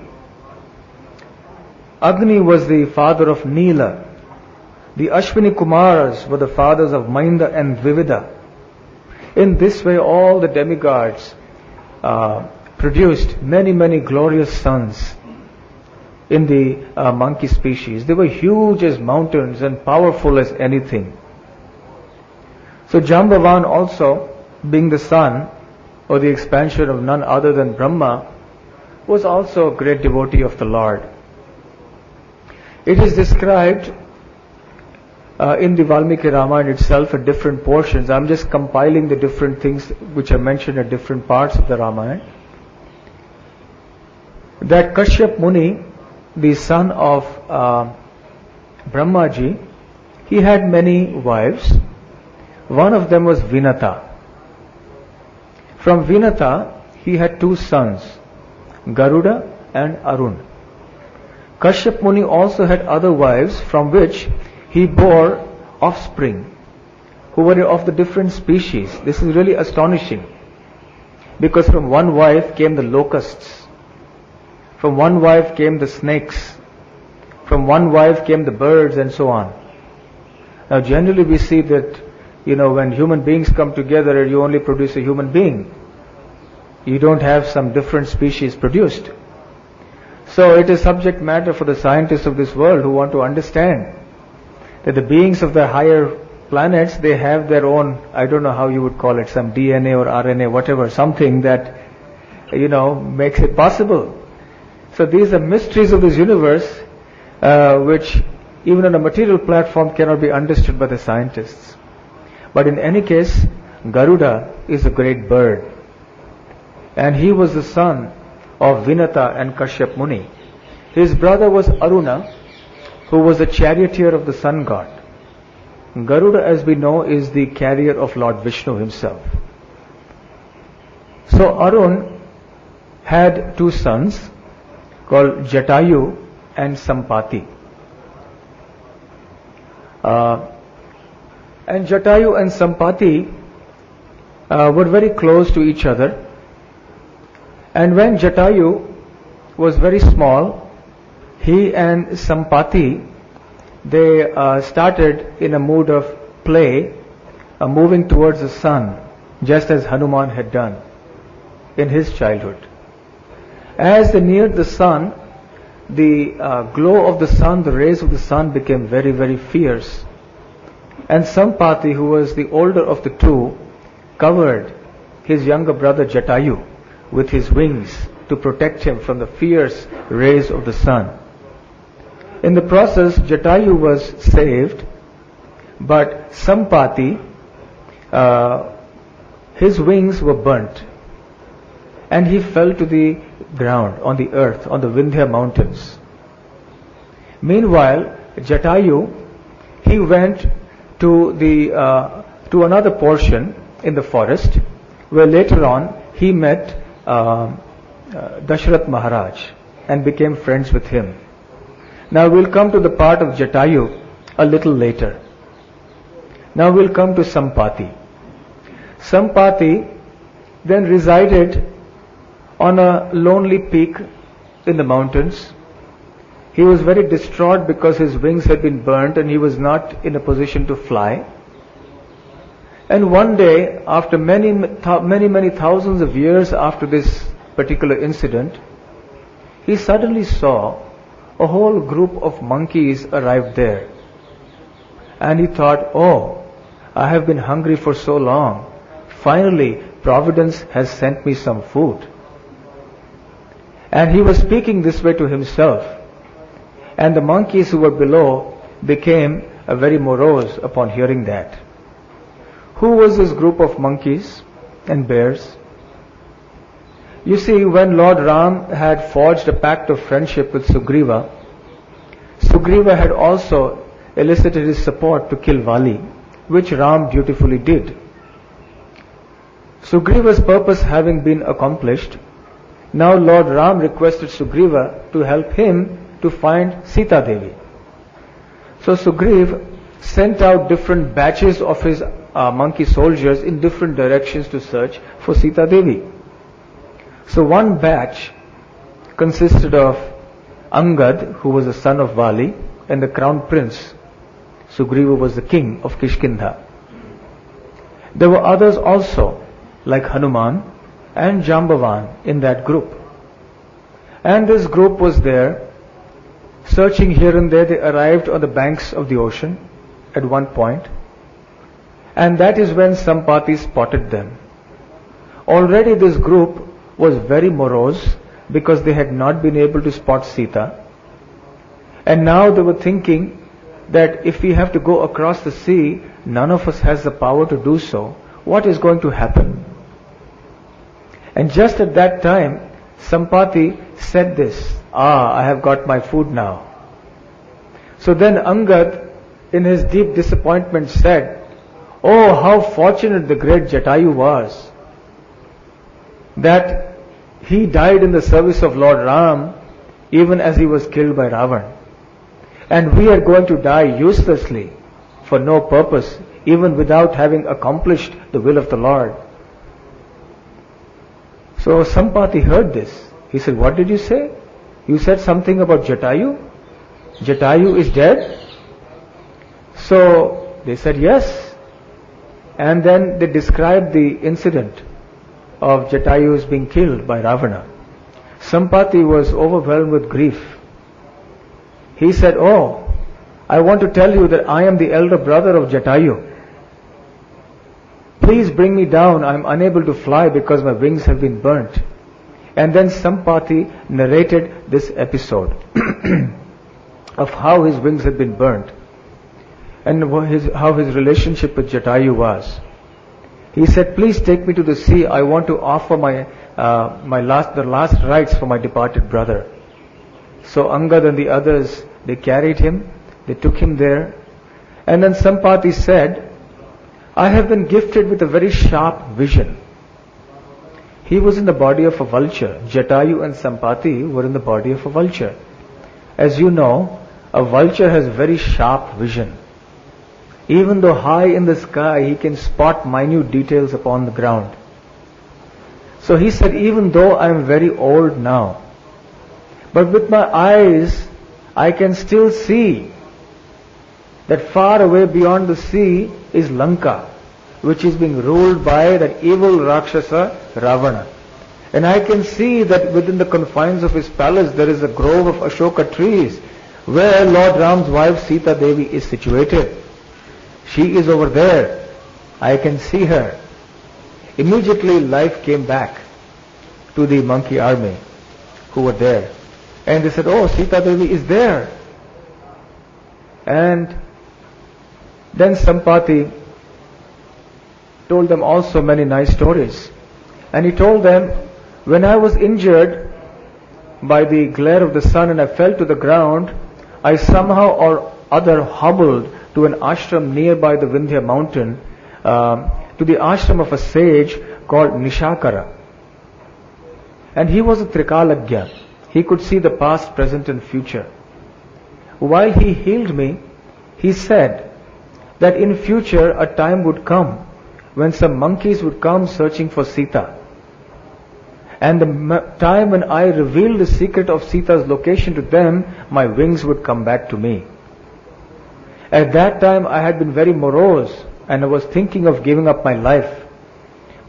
Agni was the father of Nila. The Ashwini Kumaras were the fathers of Mainda and Vivida. In this way, all the demigods produced many, many glorious sons in the monkey species. They were huge as mountains and powerful as anything. So Jambavan also, being the son or the expansion of none other than Brahma, was also a great devotee of the Lord. It is described in the Valmiki Ramayan itself at different portions. I'm just compiling the different things which are mentioned at different parts of the Ramayana. That Kashyap Muni, the son of Brahmaji, he had many wives. One of them was Vinata. From Vinata, he had 2 sons, Garuda and Arun. Kashyap Muni also had other wives from which he bore offspring who were of the different species. This is really astonishing, because from one wife came the locusts, from one wife came the snakes, from one wife came the birds, and so on. Now generally we see that, when human beings come together, you only produce a human being. You don't have some different species produced. So it is subject matter for the scientists of this world who want to understand that the beings of the higher planets, they have their own, I don't know how you would call it, some DNA or RNA, whatever, something that, makes it possible. So these are mysteries of this universe, which even on a material platform cannot be understood by the scientists. But in any case, Garuda is a great bird. And he was the son of Vinata and Kashyap Muni. His brother was Aruna, who was the charioteer of the sun god. Garuda, as we know, is the carrier of Lord Vishnu himself. So Arun had two sons called Jatayu and Sampathi. And Jatayu and Sampathi were very close to each other. And when Jatayu was very small, he and Sampathi, they started in a mood of play, moving towards the sun, just as Hanuman had done in his childhood. As they neared the sun, the glow of the sun, the rays of the sun became very, very fierce. And Sampathi, who was the older of the two, covered his younger brother Jatayu with his wings to protect him from the fierce rays of the sun. In the process, Jatayu was saved, but Sampathi, his wings were burnt, and he fell to the ground, on the earth, on the Vindhya mountains. Meanwhile, Jatayu, he went to another portion in the forest, where later on he met Dashrath Maharaj and became friends with him. Now we'll come to the part of Jatayu a little later. Now we'll come to Sampathi. Sampathi then resided on a lonely peak in the mountains. He was very distraught because his wings had been burnt and he was not in a position to fly. And one day, after many thousands of years after this particular incident, he suddenly saw a whole group of monkeys arrived there. And he thought, oh, I have been hungry for so long. Finally, Providence has sent me some food. And he was speaking this way to himself. And the monkeys who were below became very morose upon hearing that. Who was this group of monkeys and bears? You see, when Lord Ram had forged a pact of friendship with Sugriva, Sugriva had also elicited his support to kill Vali, which Ram dutifully did. Sugriva's purpose having been accomplished, now Lord Ram requested Sugriva to help him to find Sita Devi. So Sugriva sent out different batches of his monkey soldiers in different directions to search for Sita Devi. So one batch consisted of Angad, who was the son of Vali, and the crown prince. Sugriva was the king of Kishkindha. There were others also, like Hanuman and Jambavan in that group. And this group was there, searching here and there. They arrived on the banks of the ocean at one point, and that is when Sampathi spotted them. Already this group was very morose because they had not been able to spot Sita, and now they were thinking that if we have to go across the sea, none of us has the power to do so. What is going to happen? And just at that time, Sampathi said this, I have got my food now. So then Angad, in his deep disappointment, said, oh, how fortunate the great Jatayu was, that he died in the service of Lord Ram, even as he was killed by Ravan. And we are going to die uselessly, for no purpose, even without having accomplished the will of the Lord. So Sampathi heard this. He said, what did you say? You said something about Jatayu? Jatayu is dead? So they said yes. And then they described the incident of Jatayu's being killed by Ravana. Sampathi was overwhelmed with grief. He said, "Oh, I want to tell you that I am the elder brother of Jatayu. Please bring me down. I am unable to fly because my wings have been burnt." And then Sampathi narrated this episode of how his wings had been burnt and how his relationship with Jatayu was. He said, "Please take me to the sea. I want to offer the last rites for my departed brother." So Angad and the others, they carried him, they took him there. And then Sampathi said, "I have been gifted with a very sharp vision." He was in the body of a vulture. Jatayu and Sampathi were in the body of a vulture. As you know, a vulture has very sharp vision. Even though high in the sky, he can spot minute details upon the ground. So he said, "Even though I am very old now, but with my eyes, I can still see that far away beyond the sea is Lanka, which is being ruled by that evil Rakshasa Ravana. And I can see that within the confines of his palace there is a grove of Ashoka trees where Lord Ram's wife Sita Devi is situated. She is over there. I can see her." Immediately life came back to the monkey army who were there. And they said, "Oh, Sita Devi is there." And then Sampathi told them also many nice stories. And he told them, "When I was injured by the glare of the sun and I fell to the ground, I somehow or other hobbled to an ashram nearby the Vindhya mountain, to the ashram of a sage called Nishakara. And he was a Trikalagya. He could see the past, present and future. While he healed me, he said that in future a time would come when some monkeys would come searching for Sita. And the time when I revealed the secret of Sita's location to them, my wings would come back to me. At that time I had been very morose and I was thinking of giving up my life.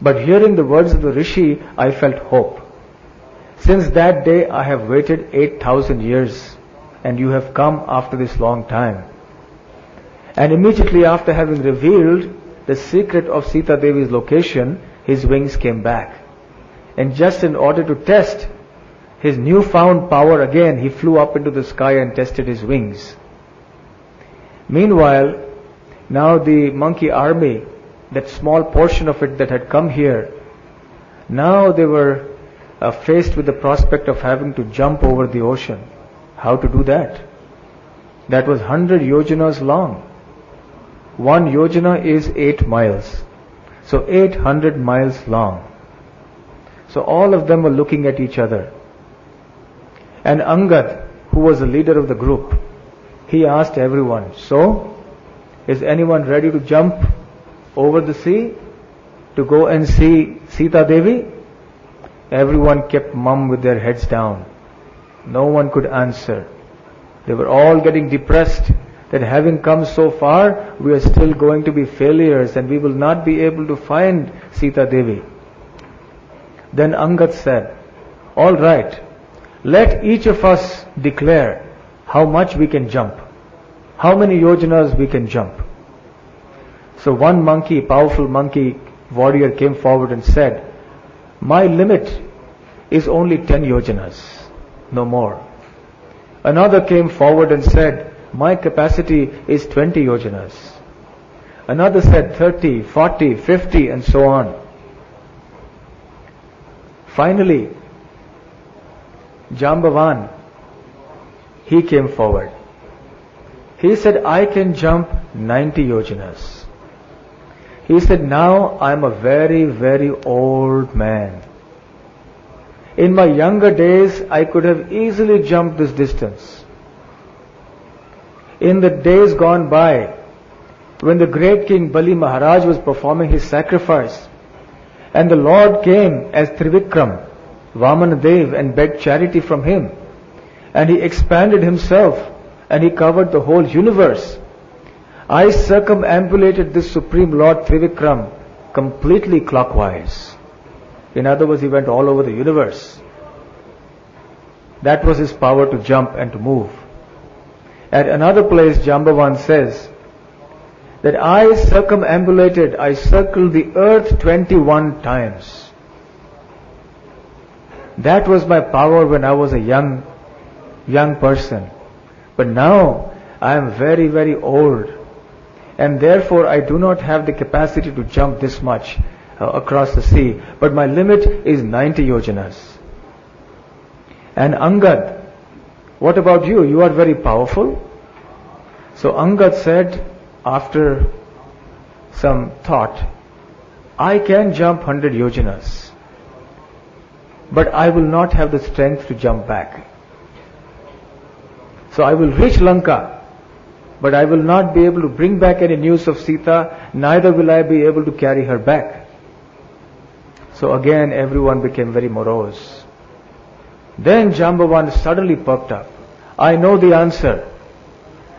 But hearing the words of the Rishi, I felt hope. Since that day I have waited 8,000 years and you have come after this long time." And immediately after having revealed the secret of Sita Devi's location, his wings came back. And just in order to test his newfound power again, he flew up into the sky and tested his wings. Meanwhile, now the monkey army, that small portion of it that had come here, now they were faced with the prospect of having to jump over the ocean. How to do that? That was 100 yojanas long. 1 yojana is 8 miles. So 800 miles long. So all of them were looking at each other. And Angad, who was the leader of the group, he asked everyone, "So, is anyone ready to jump over the sea to go and see Sita Devi?" Everyone kept mum with their heads down. No one could answer. They were all getting depressed that having come so far, we are still going to be failures and we will not be able to find Sita Devi. Then Angad said, "All right, let each of us declare how much we can jump, how many yojanas we can jump." So one monkey, powerful monkey warrior came forward and said, "My limit is only 10 yojanas, no more." Another came forward and said, "My capacity is 20 yojanas." Another said 30, 40, 50 and so on. Finally, Jambavan, he came forward. He said, "I can jump 90 yojanas." He said, "Now I am a very, very old man. In my younger days, I could have easily jumped this distance. In the days gone by, when the great King Bali Maharaj was performing his sacrifice, and the Lord came as Trivikram, Vamanadev, and begged charity from him, and he expanded himself, and he covered the whole universe. I circumambulated this Supreme Lord Trivikram completely clockwise." In other words, he went all over the universe. That was his power to jump and to move. At another place, Jambavan says that I circled the earth 21 times. That was my power when I was a young person. But now I am very, very old, and therefore I do not have the capacity to jump this much across the sea. But my limit is 90 yojanas. And Angad, what about you? You are very powerful. So Angad said, after some thought, I can jump 100 yojanas, but I will not have the strength to jump back. So I will reach Lanka, but I will not be able to bring back any news of Sita, neither will I be able to carry her back. So again everyone became very morose. Then Jambavan suddenly perked up. I know the answer.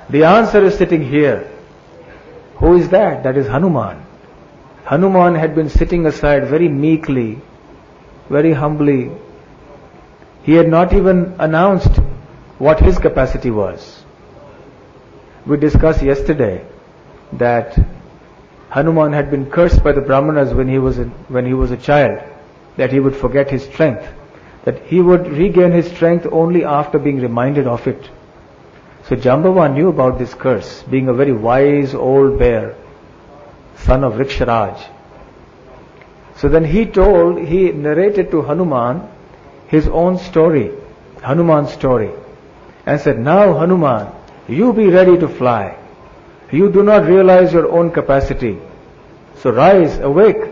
The answer is sitting here. Who is that? That is Hanuman. Hanuman had been sitting aside very meekly, very humbly. He had not even announced what his capacity was. We discussed yesterday that Hanuman had been cursed by the Brahmanas when he was a child, that he would forget his strength, that he would regain his strength only after being reminded of it. So Jambavan knew about this curse, being a very wise old bear, son of Riksharaj. So then he narrated to Hanuman his own story, Hanuman's story, and said, now Hanuman, you be ready to fly. You do not realize your own capacity. So rise, awake,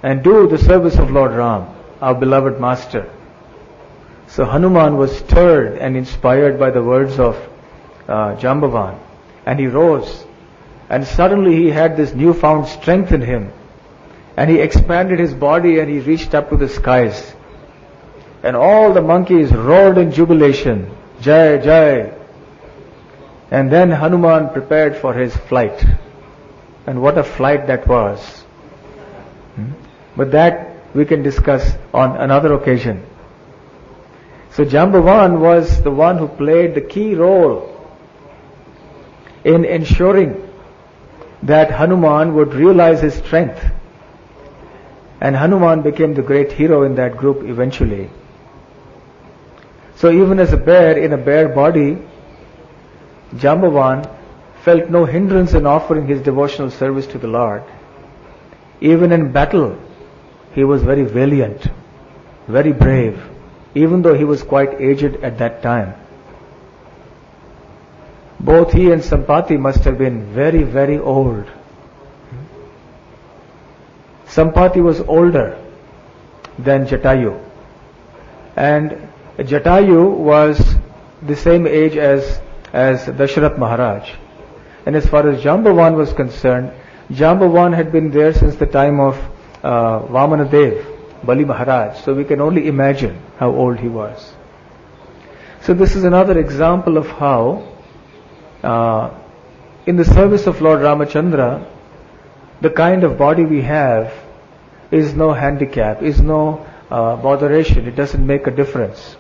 and do the service of Lord Ram, our beloved master. So Hanuman was stirred and inspired by the words of Jambavan, and he rose, and suddenly he had this newfound strength in him, and he expanded his body and he reached up to the skies, and all the monkeys roared in jubilation, Jai, Jai. And then Hanuman prepared for his flight, and what a flight that was. But that we can discuss on another occasion. So Jambavan was the one who played the key role in ensuring that Hanuman would realize his strength. And Hanuman became the great hero in that group eventually. So even as a bear in a bear body, Jambavan felt no hindrance in offering his devotional service to the Lord. Even in battle, he was very valiant, very brave, even though he was quite aged at that time. Both he and Sampathi must have been very, very old. Sampathi was older than Jatayu, and Jatayu was the same age as Dasharath Maharaj. And as far as Jambavan was concerned, Jambavan had been there since the time of Vamanadev, Bali Maharaj. So we can only imagine how old he was. So this is another example of how in the service of Lord Ramachandra, the kind of body we have is no handicap, is no botheration. It doesn't make a difference.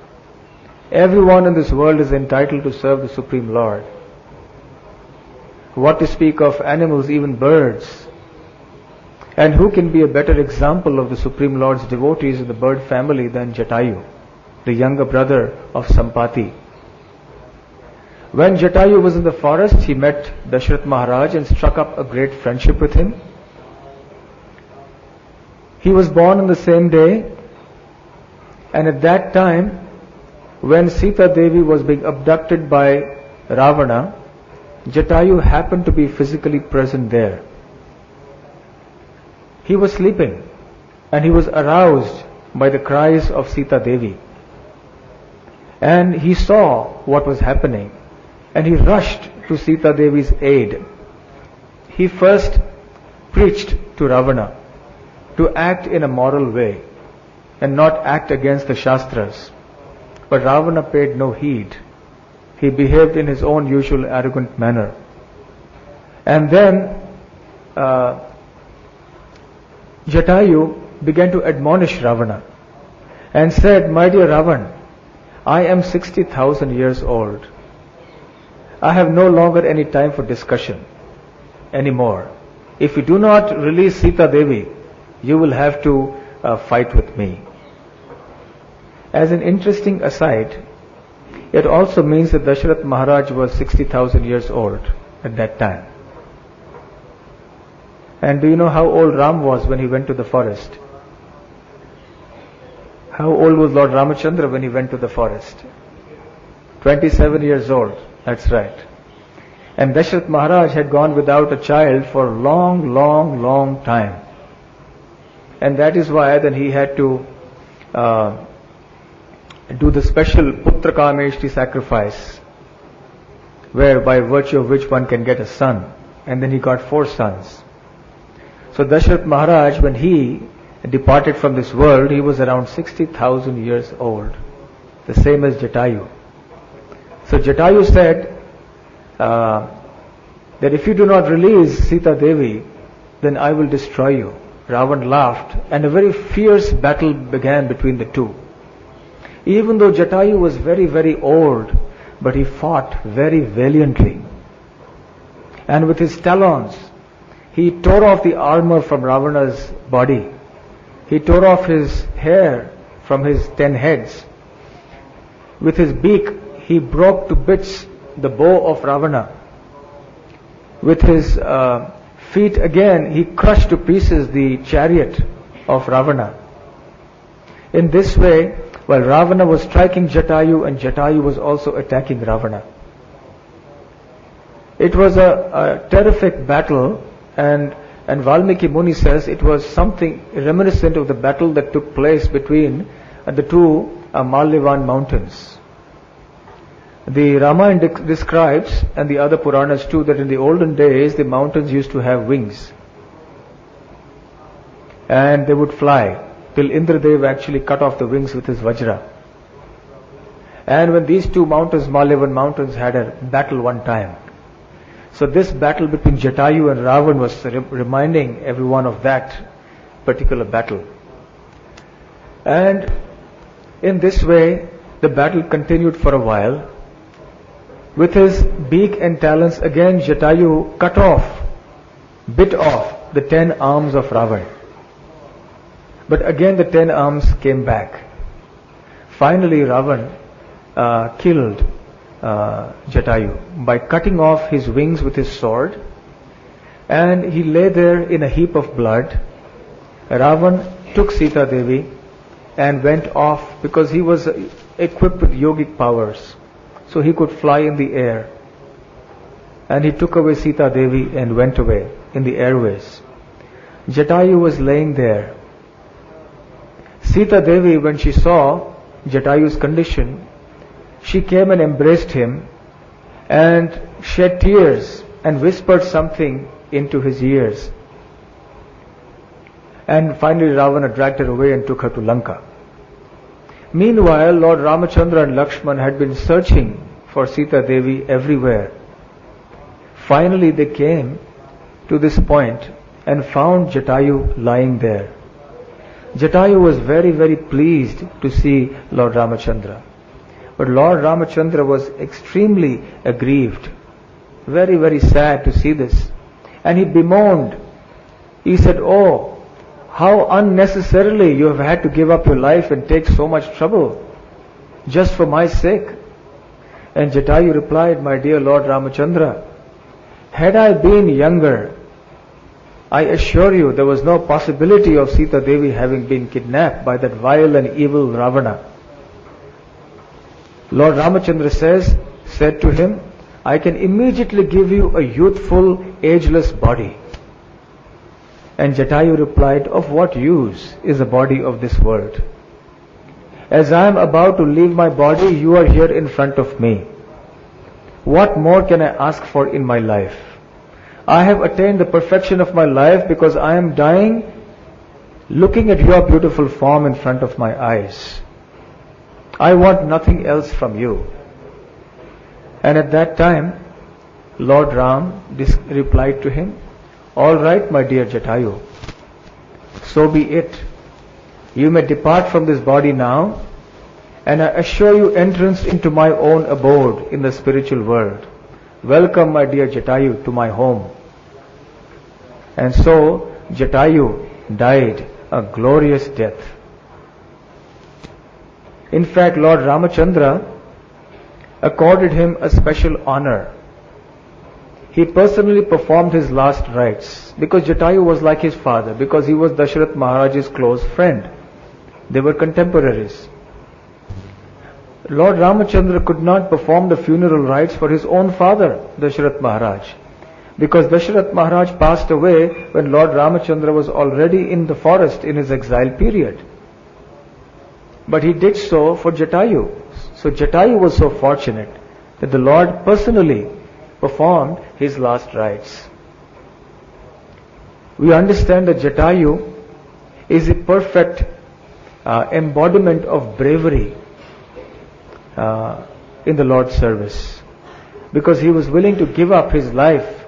Everyone in this world is entitled to serve the Supreme Lord. What to speak of animals, even birds. And who can be a better example of the Supreme Lord's devotees in the bird family than Jatayu, the younger brother of Sampathi. When Jatayu was in the forest, he met Dasharath Maharaj and struck up a great friendship with him. He was born on the same day, and at that time, when Sita Devi was being abducted by Ravana, Jatayu happened to be physically present there. He was sleeping, and he was aroused by the cries of Sita Devi. And he saw what was happening, and he rushed to Sita Devi's aid. He first preached to Ravana to act in a moral way and not act against the Shastras. But Ravana paid no heed. He behaved in his own usual arrogant manner. And then Jatayu began to admonish Ravana and said, my dear Ravan, I am 60,000 years old. I have no longer any time for discussion anymore. If you do not release Sita Devi, you will have to fight with me. As an interesting aside, it also means that Dasharath Maharaj was 60,000 years old at that time. And do you know how old Ram was when he went to the forest? How old was Lord Ramachandra when he went to the forest? 27 years old, that's right. And Dasharath Maharaj had gone without a child for a long time. And that is why then he had to do the special Putra Kameshti sacrifice, where by virtue of which one can get a son. And then he got 4 sons. So Dasharath Maharaj, when he departed from this world, he was around 60,000 years old, the same as Jatayu. So Jatayu said that if you do not release Sita Devi, then I will destroy you. Ravan laughed, and a very fierce battle began between the two. Even though Jatayu was very old, but he fought very valiantly. And with his talons, he tore off the armor from Ravana's body. He tore off his hair from his 10 heads. With his beak, he broke to bits the bow of Ravana. With his feet again, he crushed to pieces the chariot of Ravana. In this way, while Ravana was striking Jatayu, and Jatayu was also attacking Ravana. It was a terrific battle, and Valmiki Muni says it was something reminiscent of the battle that took place between the two Malyavan mountains. The Ramayana describes, and the other Puranas too, that in the olden days the mountains used to have wings. And they would fly till Indradev actually cut off the wings with his Vajra. And when these two mountains, Malyavan mountains, had a battle one time. So this battle between Jatayu and Ravan was reminding everyone of that particular battle. And in this way, the battle continued for a while. With his beak and talons, again Jatayu bit off the 10 arms of Ravan. But again the 10 arms came back. Finally Ravan killed Jatayu by cutting off his wings with his sword, and he lay there in a heap of blood. Ravan took Sita Devi and went off, because he was equipped with yogic powers, so he could fly in the air. And he took away Sita Devi and went away in the airways. Jatayu was laying there. Sita Devi, when she saw Jatayu's condition, she came and embraced him and shed tears and whispered something into his ears. And finally Ravana dragged her away and took her to Lanka. Meanwhile, Lord Ramachandra and Lakshman had been searching for Sita Devi everywhere. Finally they came to this point and found Jatayu lying there. Jatayu was very pleased to see Lord Ramachandra. But Lord Ramachandra was extremely aggrieved, very sad to see this. And he bemoaned. He said, "Oh, how unnecessarily you have had to give up your life and take so much trouble, just for my sake." And Jatayu replied, "My dear Lord Ramachandra, had I been younger, I assure you there was no possibility of Sita Devi having been kidnapped by that vile and evil Ravana." Lord Ramachandra said to him, "I can immediately give you a youthful, ageless body." And Jatayu replied, "Of what use is the body of this world? As I am about to leave my body, you are here in front of me. What more can I ask for in my life? I have attained the perfection of my life because I am dying looking at your beautiful form in front of my eyes. I want nothing else from you." And at that time, Lord Ram replied to him, "All right, my dear Jatayu, so be it. You may depart from this body now, and I assure you entrance into my own abode in the spiritual world. Welcome, my dear Jatayu, to my home. And so Jatayu died a glorious death. In fact, Lord Ramachandra accorded him a special honor. He personally performed his last rites because Jatayu was like his father, because he was Dasharath Maharaj's close friend. They were contemporaries. Lord Ramachandra could not perform the funeral rites for his own father, Dasharath Maharaj, because Dasharath Maharaj passed away when Lord Ramachandra was already in the forest in his exile period. But he did so for Jatayu. So Jatayu was so fortunate that the Lord personally performed his last rites. We understand that Jatayu is a perfect embodiment of bravery in the Lord's service, because he was willing to give up his life,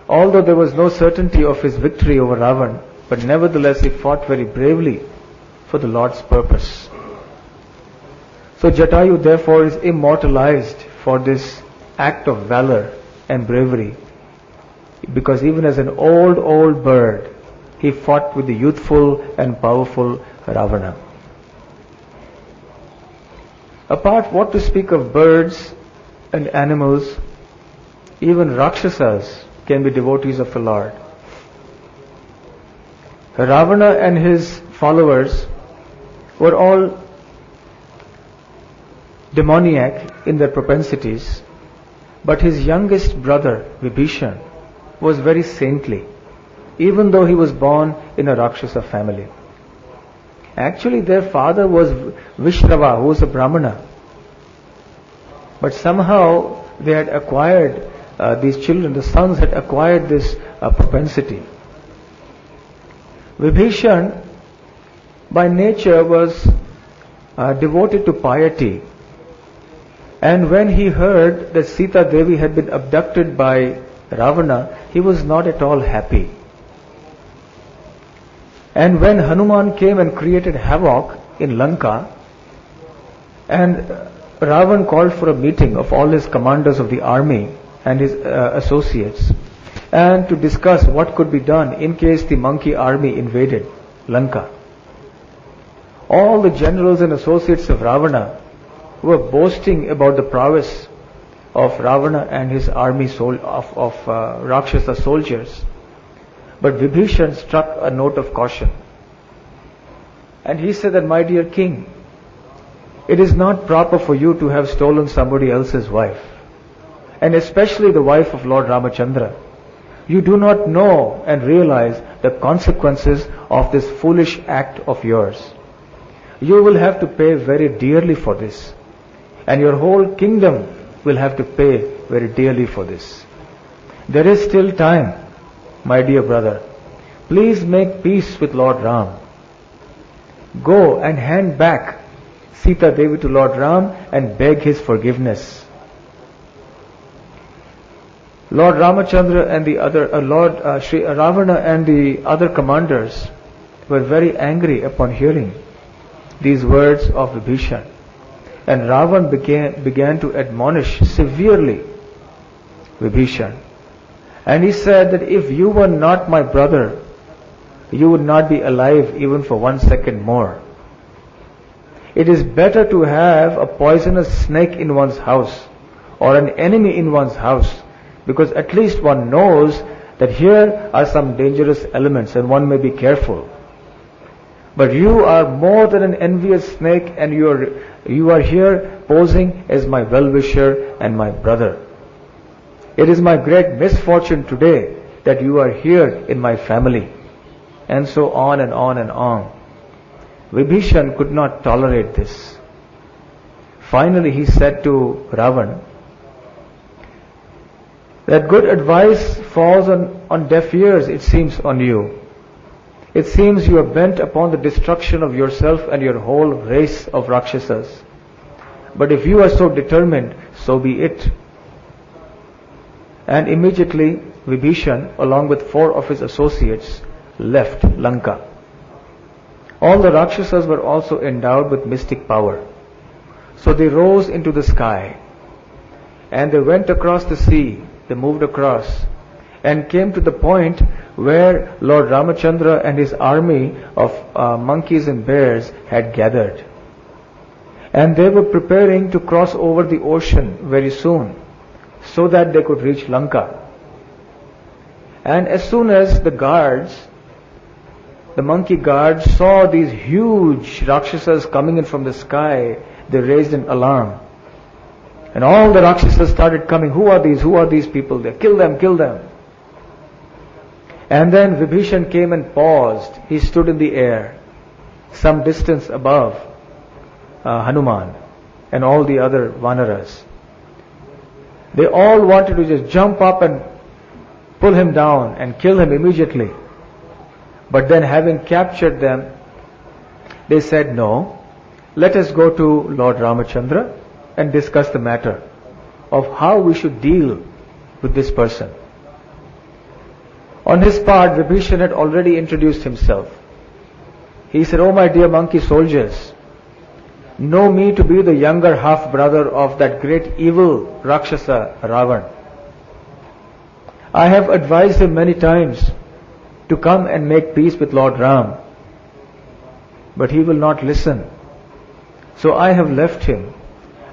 although there was no certainty of his victory over Ravan, but nevertheless he fought very bravely for the Lord's purpose. So Jatayu therefore is immortalized for this act of valor and bravery, because even as an old bird, he fought with the youthful and powerful Ravana. Apart what to speak of birds and animals, even Rakshasas can be devotees of the Lord. Ravana and his followers were all demoniac in their propensities, but his youngest brother, Vibhishan, was very saintly, even though he was born in a Rakshasa family. Actually, their father was Vishrava, who was a Brahmana. But somehow they had acquired, these children, the sons had acquired this propensity. Vibhishan, by nature, was devoted to piety. And when he heard that Sita Devi had been abducted by Ravana, he was not at all happy. And when Hanuman came and created havoc in Lanka, and Ravan called for a meeting of all his commanders of the army and his associates, and to discuss what could be done in case the monkey army invaded Lanka. All the generals and associates of Ravana were boasting about the prowess of Ravana and his army of Rakshasa soldiers. But Vibhishan struck a note of caution. And he said that, my dear king, it is not proper for you to have stolen somebody else's wife, and especially the wife of Lord Ramachandra. You do not know and realize the consequences of this foolish act of yours. You will have to pay very dearly for this, and your whole kingdom will have to pay very dearly for this. There is still time, my dear brother. Please make peace with Lord Ram. Go and hand back Sita Devi to Lord Ram and beg his forgiveness. Lord Ramachandra and the other, Shri Ravana and the other commanders were very angry upon hearing these words of Vibhishan. And Ravan began to admonish severely Vibhishan. And he said that if you were not my brother, you would not be alive even for 1 second more. It is better to have a poisonous snake in one's house or an enemy in one's house, because at least one knows that here are some dangerous elements and one may be careful. But you are more than an envious snake, and you are here posing as my well-wisher and my brother. It is my great misfortune today that you are here in my family. And so on and on and on. Vibhishan could not tolerate this. Finally he said to Ravan that good advice falls on deaf ears, it seems, on you. It seems you are bent upon the destruction of yourself and your whole race of Rakshasas. But if you are so determined, so be it. And immediately Vibhishan, along with 4 of his associates, left Lanka. All the Rakshasas were also endowed with mystic power. So they rose into the sky and they went across the sea. They moved across and came to the point where Lord Ramachandra and his army of monkeys and bears had gathered. And they were preparing to cross over the ocean very soon so that they could reach Lanka. And as soon as the monkey guards saw these huge Rakshasas coming in from the sky, they raised an alarm. And all the Rakshasas started coming. Who are these? Who are these people there? Kill them, kill them. And then Vibhishan came and paused. He stood in the air, some distance above Hanuman and all the other Vanaras. They all wanted to just jump up and pull him down and kill him immediately. But then having captured them, they said, no, let us go to Lord Ramachandra and discuss the matter of how we should deal with this person. On his part, Vibhishan had already introduced himself. He said, oh my dear monkey soldiers, know me to be the younger half-brother of that great evil Rakshasa Ravan. I have advised him many times to come and make peace with Lord Ram, but he will not listen. So I have left him.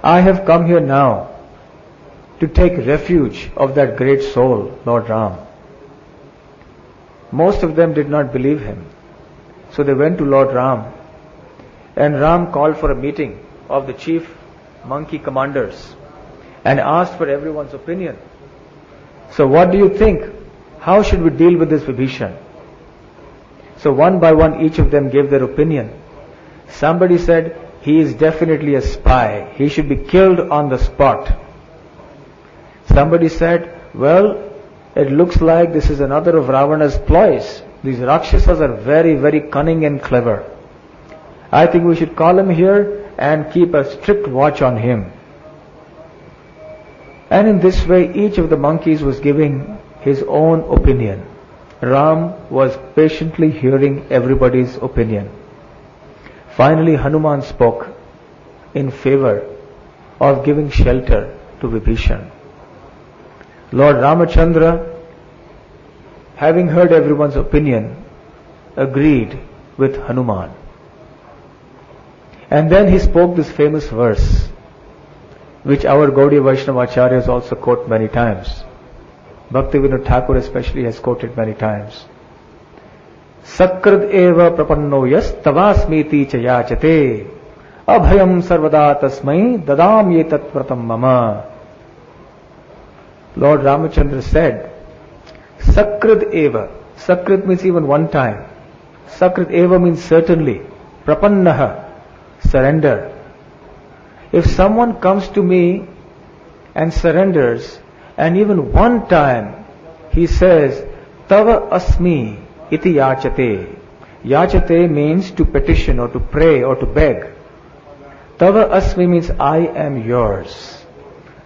I have come here now to take refuge of that great soul, Lord Ram. Most of them did not believe him. So they went to Lord Ram, and Ram called for a meeting of the chief monkey commanders and asked for everyone's opinion. So what do you think? How should we deal with this Vibhishan? So one by one each of them gave their opinion. Somebody said, he is definitely a spy. He should be killed on the spot. Somebody said, well, it looks like this is another of Ravana's ploys. These Rakshasas are very, very cunning and clever. I think we should call him here and keep a strict watch on him. And in this way, each of the monkeys was giving his own opinion. Ram was patiently hearing everybody's opinion. Finally, Hanuman spoke in favor of giving shelter to Vibhishan. Lord Ramachandra, having heard everyone's opinion, agreed with Hanuman. And then he spoke this famous verse, which our Gaudiya Vaishnava Acharyas also quote many times. Bhaktivinoda Thakur especially has quoted many times. Sakrad eva prapanno yas tavasmiti chayachate abhayam sarvada tasmai dadam yetat vratam mama. Lord Ramachandra said, Sakrad eva. Sakrad means even one time. Sakrad eva means certainly. Prapannaha, surrender. If someone comes to me and surrenders, and even one time he says, Tava asmi iti yachate. Yachate means to petition or to pray or to beg. Tava asmi means I am yours.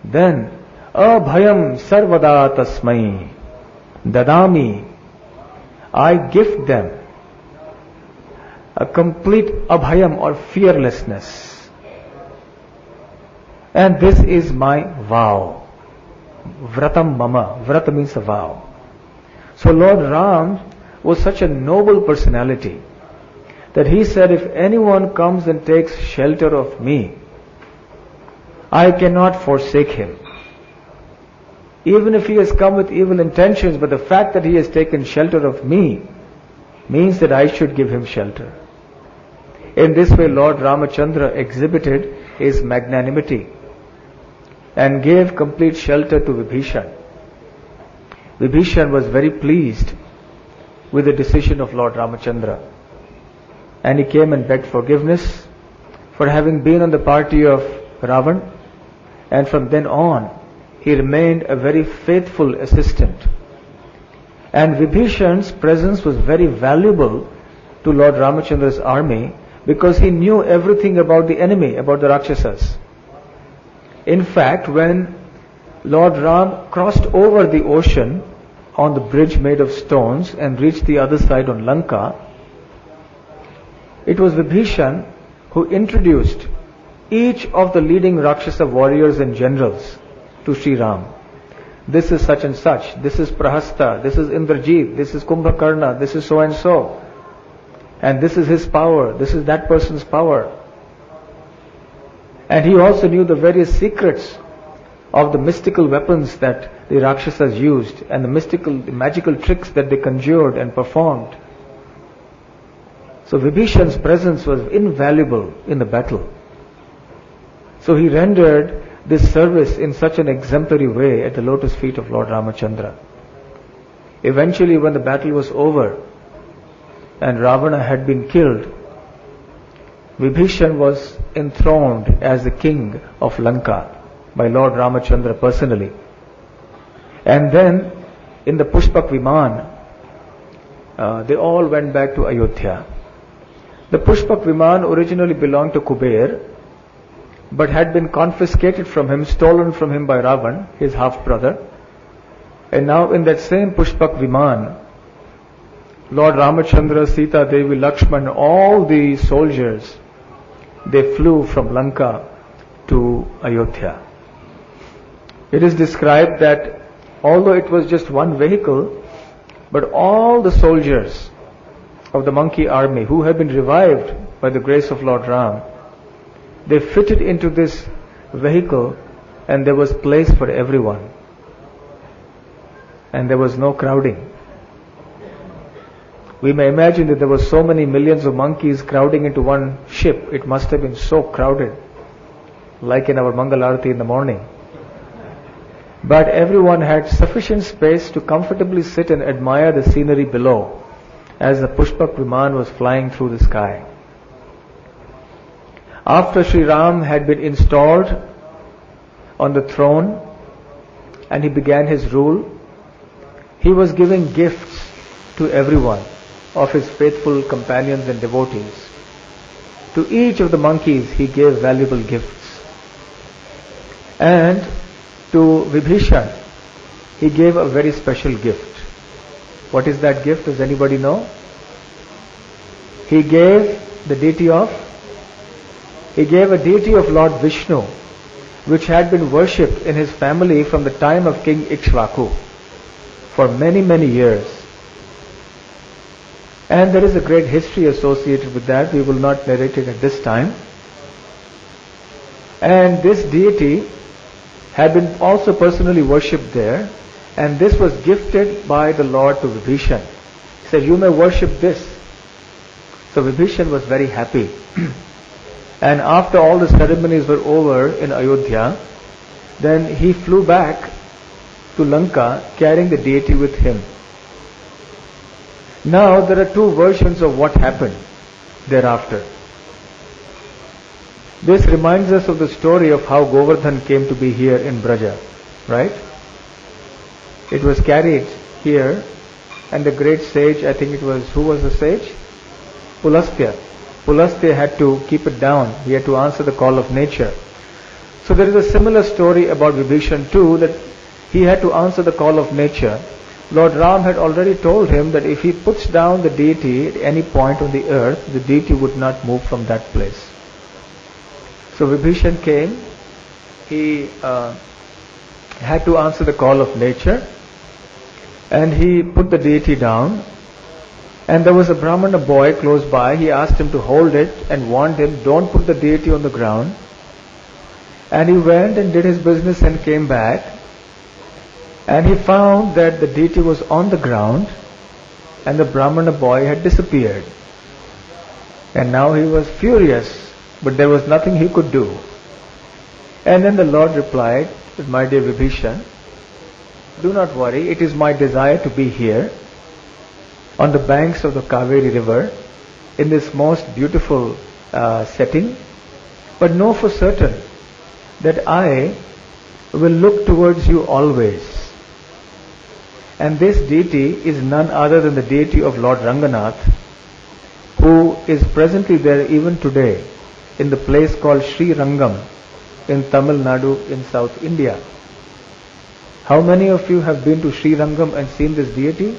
Then, abhayam sarvada tasmai dadami. I gift them a complete abhayam or fearlessness. And this is my vow. Vratam mama. Vrata means a vow. So Lord Ram was such a noble personality that he said, if anyone comes and takes shelter of me, I cannot forsake him. Even if he has come with evil intentions, but the fact that he has taken shelter of me means that I should give him shelter. In this way, Lord Ramachandra exhibited his magnanimity and gave complete shelter to Vibhishan. Vibhishan was very pleased with the decision of Lord Ramachandra, and he came and begged forgiveness for having been on the party of Ravan, and from then on he remained a very faithful assistant. And Vibhishan's presence was very valuable to Lord Ramachandra's army because he knew everything about the enemy, about the Rakshasas. In fact, when Lord Ram crossed over the ocean on the bridge made of stones and reached the other side on Lanka, it was Vibhishan who introduced each of the leading Rakshasa warriors and generals to Sri Ram. This is such and such, this is Prahasta, this is Indrajit, this is Kumbhakarna, this is so and so. And this is his power, this is that person's power. And he also knew the various secrets of the mystical weapons that the Rakshasas used and the magical tricks that they conjured and performed. So Vibhishan's presence was invaluable in the battle. So he rendered this service in such an exemplary way at the lotus feet of Lord Ramachandra. Eventually, when the battle was over and Ravana had been killed, Vibhishan was enthroned as the king of Lanka by Lord Ramachandra personally. And then in the Pushpak Viman, they all went back to Ayodhya. The Pushpak Viman originally belonged to Kuber, but had been confiscated from him, stolen from him by Ravan, his half-brother. And now in that same Pushpak Viman, Lord Ramachandra, Sita Devi, Lakshman, all the soldiers, they flew from Lanka to Ayodhya. It is described that although it was just one vehicle, but all the soldiers of the monkey army who had been revived by the grace of Lord Ram, they fitted into this vehicle and there was place for everyone. And there was no crowding. We may imagine that there were so many millions of monkeys crowding into one ship. It must have been so crowded, like in our Mangal Arati in the morning. But everyone had sufficient space to comfortably sit and admire the scenery below as the Pushpak Viman was flying through the sky. After Sri Ram had been installed on the throne and he began his rule, he was giving gifts to everyone of his faithful companions and devotees. To each of the monkeys he gave valuable gifts. And to Vibhishan he gave a very special gift. What is that gift? Does anybody know? He gave a deity of Lord Vishnu, which had been worshipped in his family from the time of King Ikshvaku for many, many years. And there is a great history associated with that. We will not narrate it at this time. And this deity had been also personally worshipped there, and this was gifted by the Lord to Vibhishan. He said, you may worship this. So Vibhishan was very happy. And after all the ceremonies were over in Ayodhya, then he flew back to Lanka carrying the deity with him. Now there are two versions of what happened thereafter. This reminds us of the story of how Govardhan came to be here in Braja, right? It was carried here, and the great sage, I think it was, who was the sage? Pulastya. Pulastya had to keep it down. He had to answer the call of nature. So there is a similar story about Vibhishan too, that he had to answer the call of nature. Lord Ram had already told him that if he puts down the deity at any point on the earth, the deity would not move from that place. So Vibhishan came, he had to answer the call of nature, and he put the deity down, and there was a Brahmana boy close by. He asked him to hold it and warned him, don't put the deity on the ground. And he went and did his business and came back, and he found that the deity was on the ground and the Brahmana boy had disappeared. And now he was furious, but there was nothing he could do. And then the Lord replied, my dear Vibhishan, do not worry, it is my desire to be here on the banks of the Kaveri river in this most beautiful setting, but know for certain that I will look towards you always. And this deity is none other than the deity of Lord Ranganath, who is presently there even today in the place called Sri Rangam in Tamil Nadu in South India. How many of you have been to Sri Rangam and seen this deity?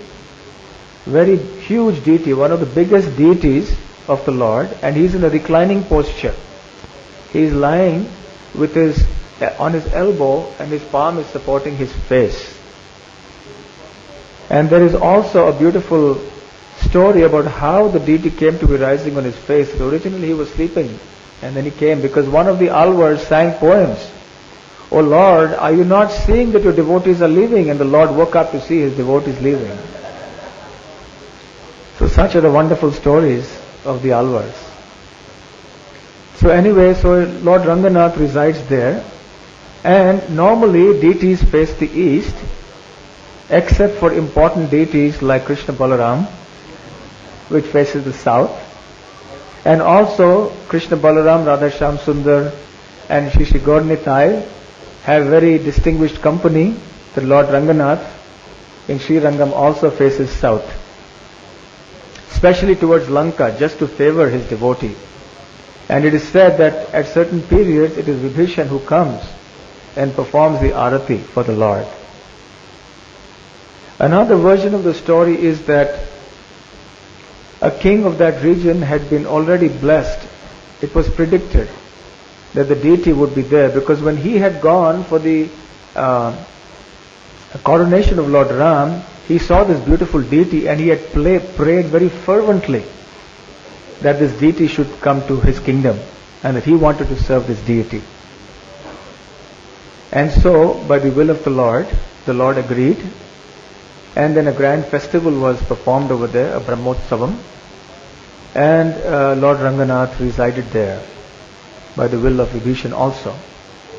Very huge deity, one of the biggest deities of the Lord, and he is in a reclining posture. He is lying with his on his elbow and his palm is supporting his face. And there is also a beautiful story about how the deity came to be rising on his face. Originally he was sleeping and then he came because one of the alvars sang poems. "O Lord, are you not seeing that your devotees are leaving?" And the Lord woke up to see his devotees leaving. So such are the wonderful stories of the alvars. So anyway, so Lord Ranganath resides there, and normally deities face the east, except for important deities like Krishna Balaram, which faces the south. And also Krishna Balaram, Radha Shyam Sundar and Shri Shri Gaur Nitai have very distinguished company. The Lord Ranganath in Sri Rangam also faces south, especially towards Lanka, just to favor his devotee. And it is said that at certain periods it is Vibhishan who comes and performs the arati for the Lord. Another version of the story is that a king of that region had been already blessed. It was predicted that the deity would be there, because when he had gone for the coronation of Lord Ram, he saw this beautiful deity and he had prayed very fervently that this deity should come to his kingdom and that he wanted to serve this deity. And so, by the will of the Lord agreed, and then a grand festival was performed over there, a Brahmotsavam, and Lord Ranganath resided there by the will of Vibhishan also.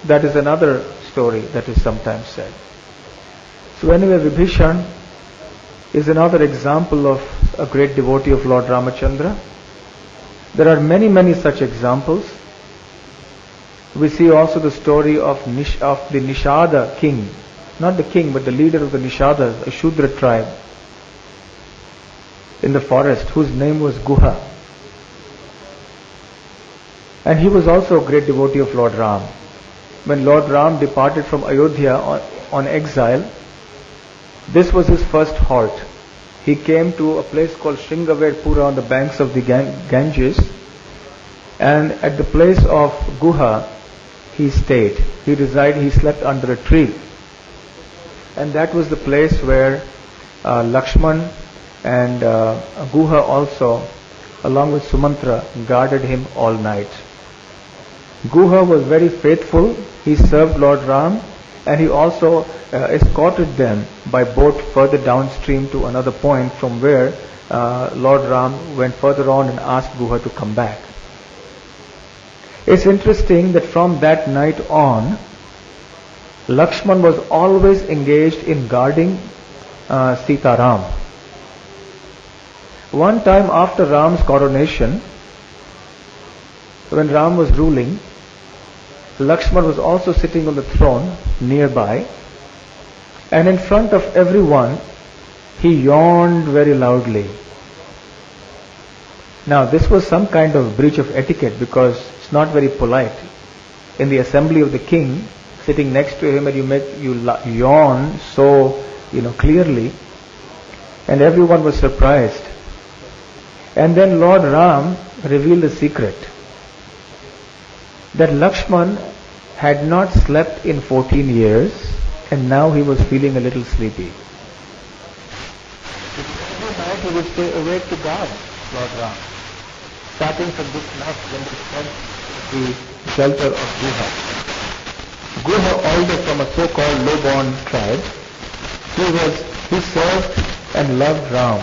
That is another story that is sometimes said. So anyway, Vibhishan is another example of a great devotee of Lord Ramachandra. There are many, many such examples. We see also the story of the Nishada king, not the king but the leader of the Nishadas, a Shudra tribe in the forest, whose name was Guha. And he was also a great devotee of Lord Ram. When Lord Ram departed from Ayodhya on exile, this was his first halt. He came to a place called Shringavedpura on the banks of the Ganges, and at the place of Guha he stayed. He resided, he slept under a tree. And that was the place where Lakshman and Guha also, along with Sumantra, guarded him all night. Guha was very faithful. He served Lord Ram, and he also escorted them by boat further downstream to another point from where Lord Ram went further on and asked Guha to come back. It's interesting that from that night on, Lakshman was always engaged in guarding Sita Ram. One time after Ram's coronation, when Ram was ruling, Lakshman was also sitting on the throne nearby, and in front of everyone he yawned very loudly. Now this was some kind of breach of etiquette, because it's not very polite in the assembly of the king, sitting next to him, and you yawn so clearly, and everyone was surprised. And then Lord Ram revealed a secret, that Lakshman had not slept in 14 years, and now he was feeling a little sleepy. Every night he would stay awake to guard Lord Ram, starting from this night when he spent the shelter of Guha. Guha, although from a so-called low-born tribe, he served and loved Ram.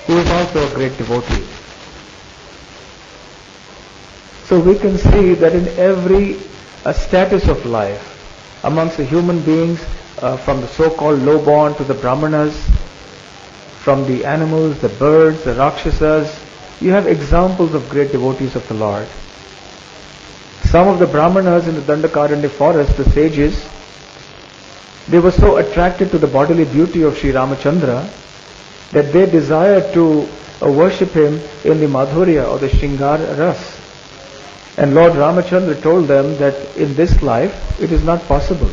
He was also a great devotee. So we can see that in every status of life, amongst the human beings, from the so-called low-born to the Brahmanas, from the animals, the birds, the Rakshasas, you have examples of great devotees of the Lord. Some of the Brahmanas in the Dandakaranya forest, the sages, they were so attracted to the bodily beauty of Sri Ramachandra that they desired to worship him in the Madhurya or the Shringar Ras. And Lord Ramachandra told them that in this life it is not possible.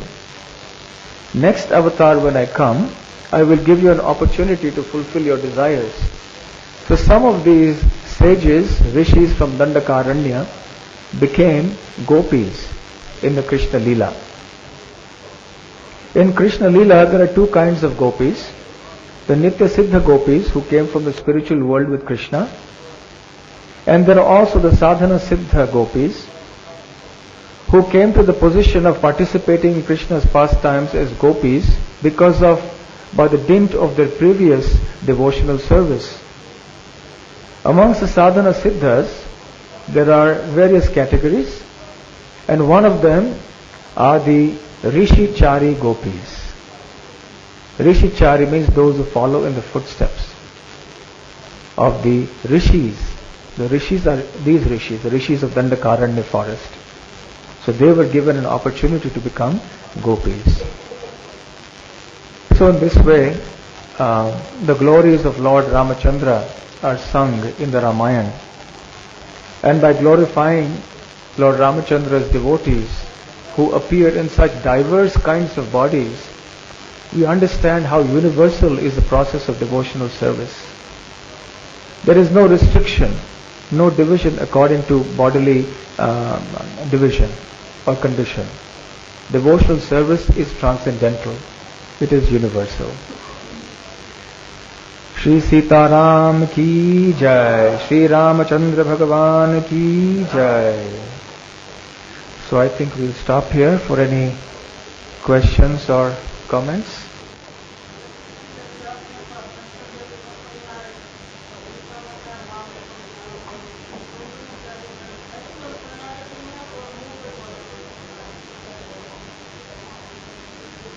Next avatar when I come, I will give you an opportunity to fulfill your desires. So some of these sages, rishis from Dandakaranya, became Gopis in the Krishna Leela. In Krishna Leela, there are two kinds of Gopis. The Nitya Siddha Gopis, who came from the spiritual world with Krishna, and there are also the Sadhana Siddha Gopis, who came to the position of participating in Krishna's pastimes as Gopis by the dint of their previous devotional service. Amongst the Sadhana Siddhas, there are various categories, and one of them are the Rishi Chari Gopis. Rishi Chari means those who follow in the footsteps of the Rishis. The Rishis are these Rishis, the Rishis of Dandakaranya forest. So they were given an opportunity to become Gopis. So in this way, the glories of Lord Ramachandra are sung in the Ramayana. And by glorifying Lord Ramachandra's devotees who appear in such diverse kinds of bodies, we understand how universal is the process of devotional service. There is no restriction, no division according to bodily division or condition. Devotional service is transcendental. It is universal. Shri Sitaram ki jai, Shri Ramachandra Bhagavan ki jai. So I think we'll stop here for any questions or comments.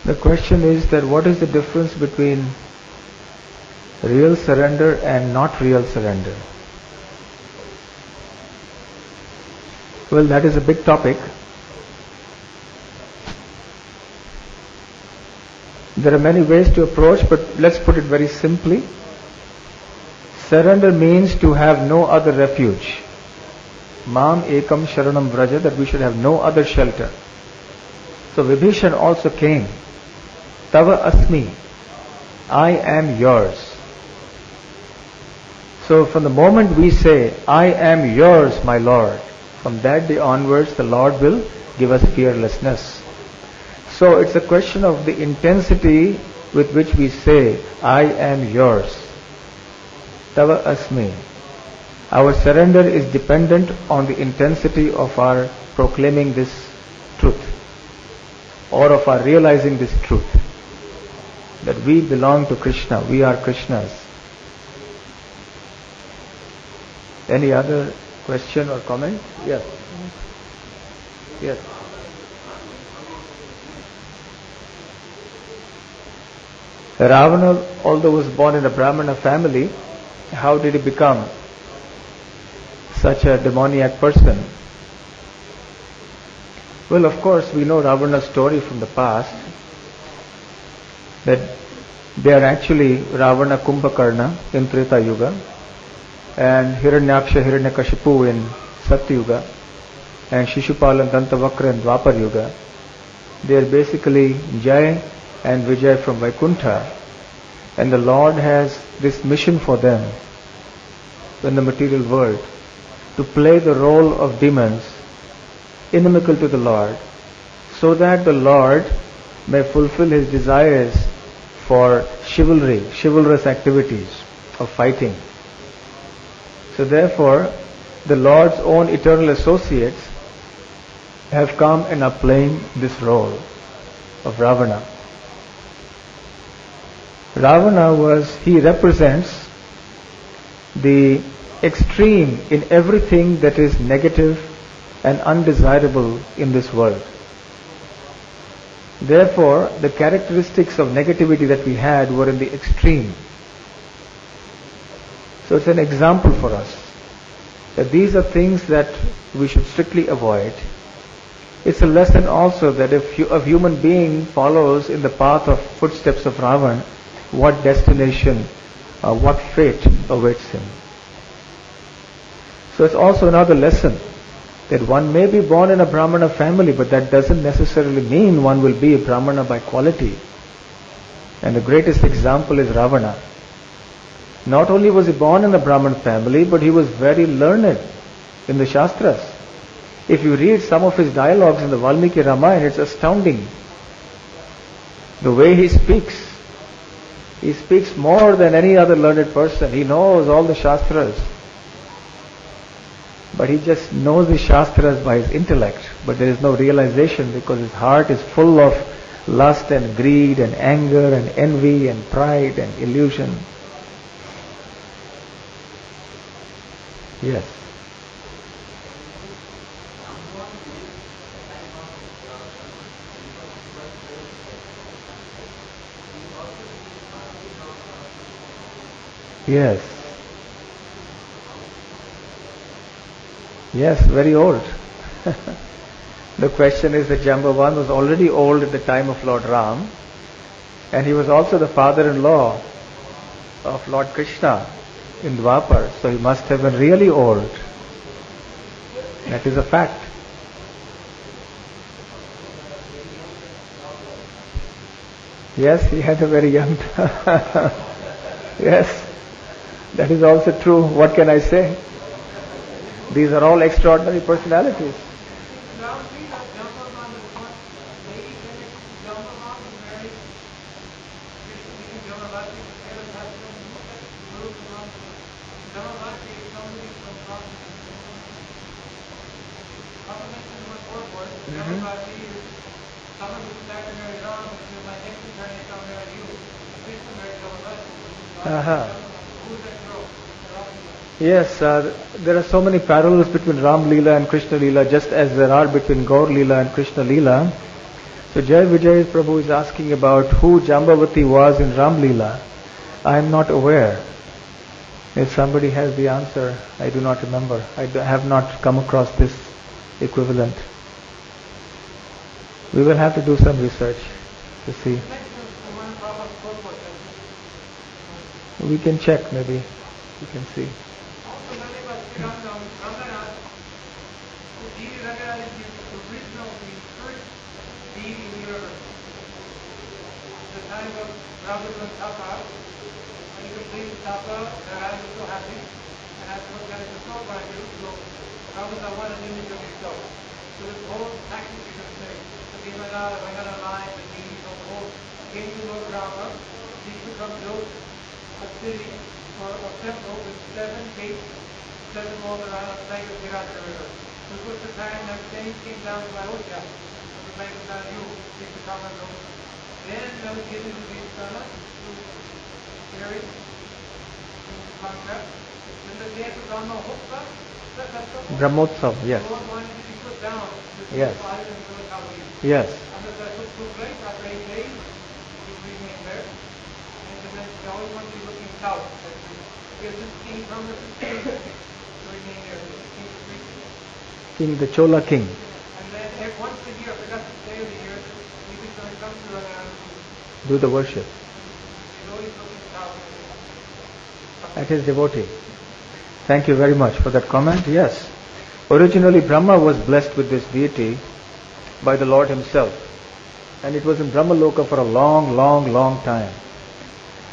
The question is that what is the difference between real surrender and not real surrender? Well, that is a big topic. There are many ways to approach, but let's put it very simply. Surrender means to have no other refuge. Mam ekam sharanam vraja, that we should have no other shelter. So Vibhishan also came. Tava asmi, I am yours. So from the moment we say, I am yours, my Lord, from that day onwards the Lord will give us fearlessness. So it's a question of the intensity with which we say, I am yours. Tava asmi. Our surrender is dependent on the intensity of our proclaiming this truth, or of our realizing this truth, that we belong to Krishna, we are Krishna's. Any other question or comment? Yes. Yes. Ravana, although was born in a Brahmana family, how did he become such a demoniac person? Well, of course, we know Ravana's story from the past, that they are actually Ravana Kumbhakarna in Treta Yuga, and Hiranyaksha Hiranyakashipu in Satya Yuga, and Shishupal and Dantavakra in Dwapar Yuga. They are basically Jai and Vijay from Vaikuntha, and the Lord has this mission for them in the material world, to play the role of demons inimical to the Lord, so that the Lord may fulfill his desires for chivalry, chivalrous activities of fighting. So therefore, the Lord's own eternal associates have come and are playing this role of Ravana. Ravana he represents the extreme in everything that is negative and undesirable in this world. Therefore, the characteristics of negativity that we had were in the extreme. So it's an example for us that these are things that we should strictly avoid. It's a lesson also that if a human being follows in the path of footsteps of Ravan, what destination, what fate awaits him. So it's also another lesson that one may be born in a Brahmana family, but that doesn't necessarily mean one will be a Brahmana by quality. And the greatest example is Ravana. Not only was he born in a Brahman family, but he was very learned in the Shastras. If you read some of his dialogues in the Valmiki Ramayan, it's astounding. The way he speaks more than any other learned person. He knows all the Shastras. But he just knows the Shastras by his intellect. But there is no realization because his heart is full of lust and greed and anger and envy and pride and illusion. Yes. Yes. Yes, very old. The question is that Jambavan was already old at the time of Lord Ram, and he was also the father-in-law of Lord Krishna in Dwapar, so he must have been really old. That is a fact. Yes, he had a very young Yes, that is also true. What can I say? These are all extraordinary personalities. Yes, there are so many parallels between Ram Leela and Krishna Leela, just as there are between Gaur Leela and Krishna Leela. So Jai Vijay Prabhu is asking about who Jambavati was in Ram Leela. I am not aware. If somebody has the answer, I do not remember. I have not come across this equivalent. We will have to do some research to see. We can check maybe. We can see. Brahmotsav, yes. Yes. Yes. King, the Chola king. And then once a year, for just a day of the year, we can come to Ramayan. Do the worship. At his devotee. Thank you very much for that comment. Yes. Originally Brahma was blessed with this deity by the Lord himself. And it was in Brahmaloka for a long, long, long time.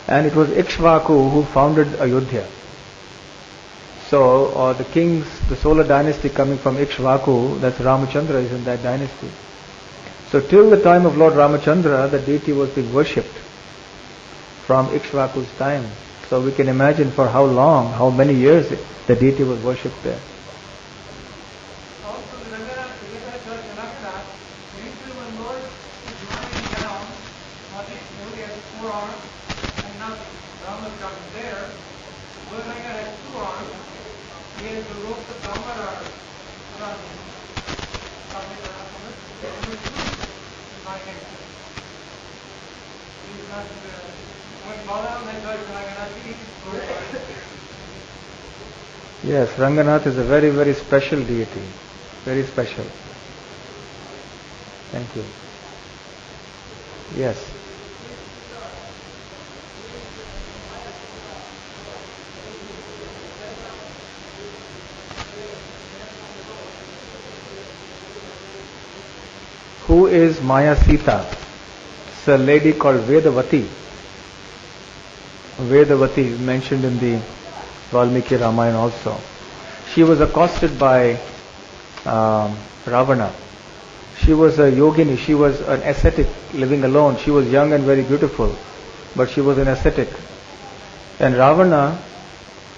And it was Ikshvaku who founded Ayodhya. So, the kings, the solar dynasty coming from Ikshvaku, that's Ramachandra, is in that dynasty. So till the time of Lord Ramachandra, the deity was being worshipped from Ikshvaku's time. So we can imagine for how long, how many years the deity was worshipped there. Also, the Ranganath church in Ranganath, usually when Lord is lying down, he has 4 arms, and now Rama comes there. When Ranganath has 2 arms, he has the rope of Rama around him. He's not when Balaram had touched Ranganath, he Yes, Ranganath is a very, very special deity. Very special. Thank you. Yes. Who is Maya Sita? It's a lady called Vedavati. Vedavati is mentioned in the Valmiki Ramayan also. She was accosted by Ravana. She was a yogini, she was an ascetic living alone. She was young and very beautiful, but she was an ascetic. And Ravana,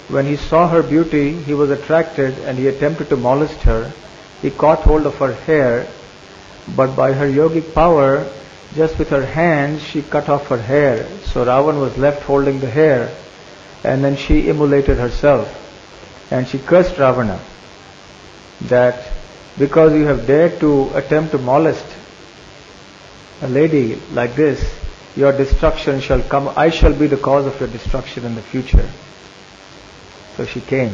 when he saw her beauty, he was attracted and he attempted to molest her. He caught hold of her hair, but by her yogic power, just with her hands, she cut off her hair. So Ravan was left holding the hair, and then she immolated herself. And she cursed Ravana that because you have dared to attempt to molest a lady like this, your destruction shall come. I shall be the cause of your destruction in the future. So she came.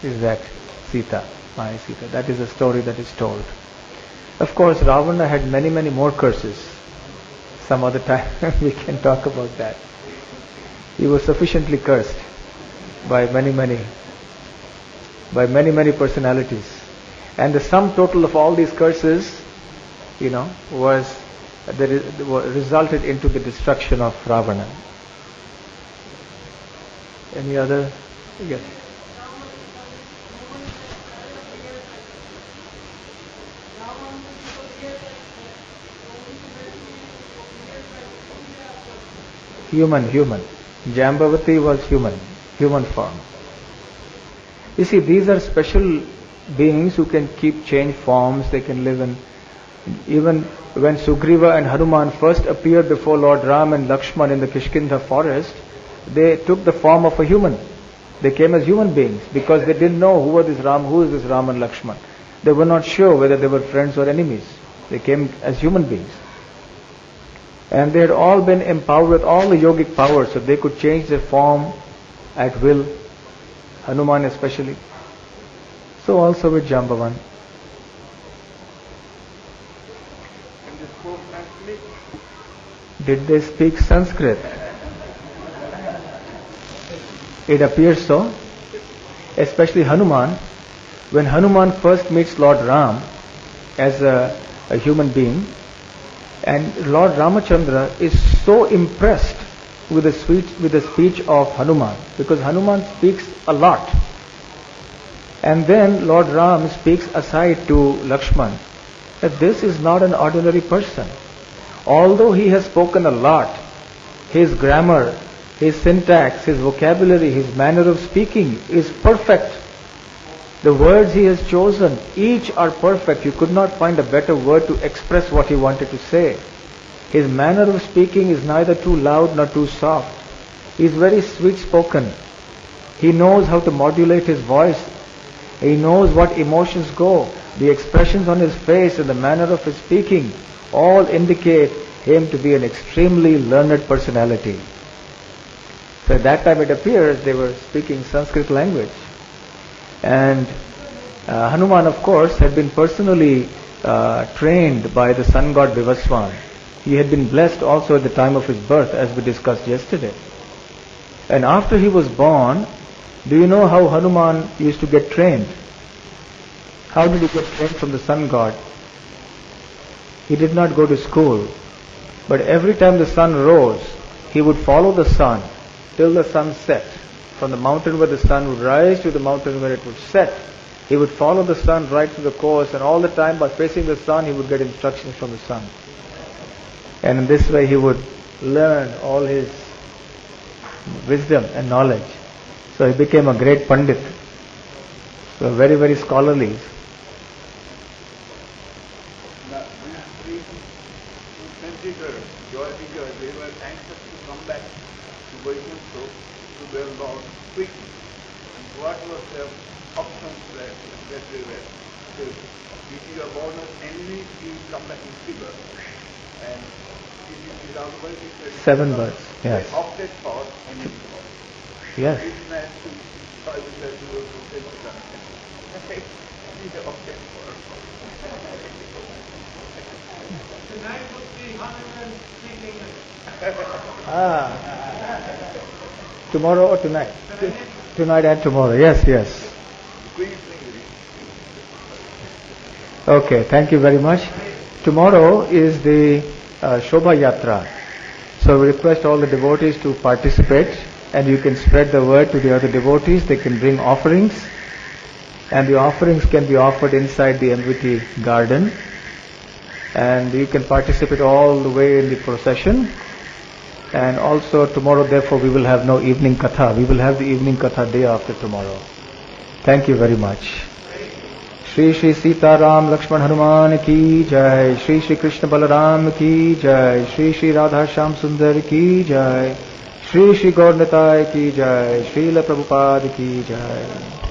Is that Sita, my Sita? That is a story that is told. Of course, Ravana had many, many more curses. Some other time we can talk about that. He was sufficiently cursed by many personalities. And the sum total of all these curses, resulted into the destruction of Ravana. Any other? Yes. Human. Jambavati was human form. You see, these are special beings who can change forms. They can live in. Even when Sugriva and Hanuman first appeared before Lord Ram and Lakshman in the Kishkinda forest, they took the form of a human. They came as human beings because they didn't know who is this Ram and Lakshman. They were not sure whether they were friends or enemies. They came as human beings. And they had all been empowered with all the yogic powers, so they could change their form at will. Hanuman especially. So also with Jambavan. Did they speak Sanskrit? It appears so. Especially Hanuman. When Hanuman first meets Lord Ram as a human being, and Lord Ramachandra is so impressed with the speech of Hanuman, because Hanuman speaks a lot. And then Lord Ram speaks aside to Lakshman that this is not an ordinary person. Although he has spoken a lot, his grammar, his syntax, his vocabulary, his manner of speaking is perfect. The words he has chosen, each are perfect. You could not find a better word to express what he wanted to say. His manner of speaking is neither too loud nor too soft. He is very sweet spoken. He knows how to modulate his voice. He knows what emotions go. The expressions on his face and the manner of his speaking all indicate him to be an extremely learned personality. So at that time it appears they were speaking Sanskrit language. And Hanuman, of course, had been personally trained by the sun god Vivaswan. He had been blessed also at the time of his birth, as we discussed yesterday. And after he was born, do you know how Hanuman used to get trained? How did he get trained from the sun god? He did not go to school, but every time the sun rose, he would follow the sun till the sun set. From the mountain where the sun would rise to the mountain where it would set, he would follow the sun right to the course, and all the time by facing the sun he would get instructions from the sun. And in this way he would learn all his wisdom and knowledge. So he became a great Pandit. So very, very scholarly. Now, these messengers, they were anxious to come back to Vaikuntha, to their Lord, quickly. And what was their options that they were? So, if you are born as enemy, you come back in fever. And if you is otherwise, you 7 birds, yes. They opted for enemy. Yes. This man to try with that to take the gun. He opted for. Tonight we'll see Hanuman speak English. Tomorrow or tonight? Tonight and tomorrow. Yes. Okay, thank you very much. Tomorrow is the Shobha Yatra. So we request all the devotees to participate, and you can spread the word to the other devotees. They can bring offerings, and the offerings can be offered inside the MVT garden, and you can participate all the way in the procession. And also tomorrow, therefore, we will have no evening katha. We will have the evening katha day after tomorrow. Thank you very much. Shri Shri Sita Ram Lakshman Hanuman ki jai. Shri Shri Krishna Balaram ki jai. Shri Shri Radha Shyam Sundar ki jai. Shri Shri Gaur Nitai ki jai. Srila Prabhupada ki jai.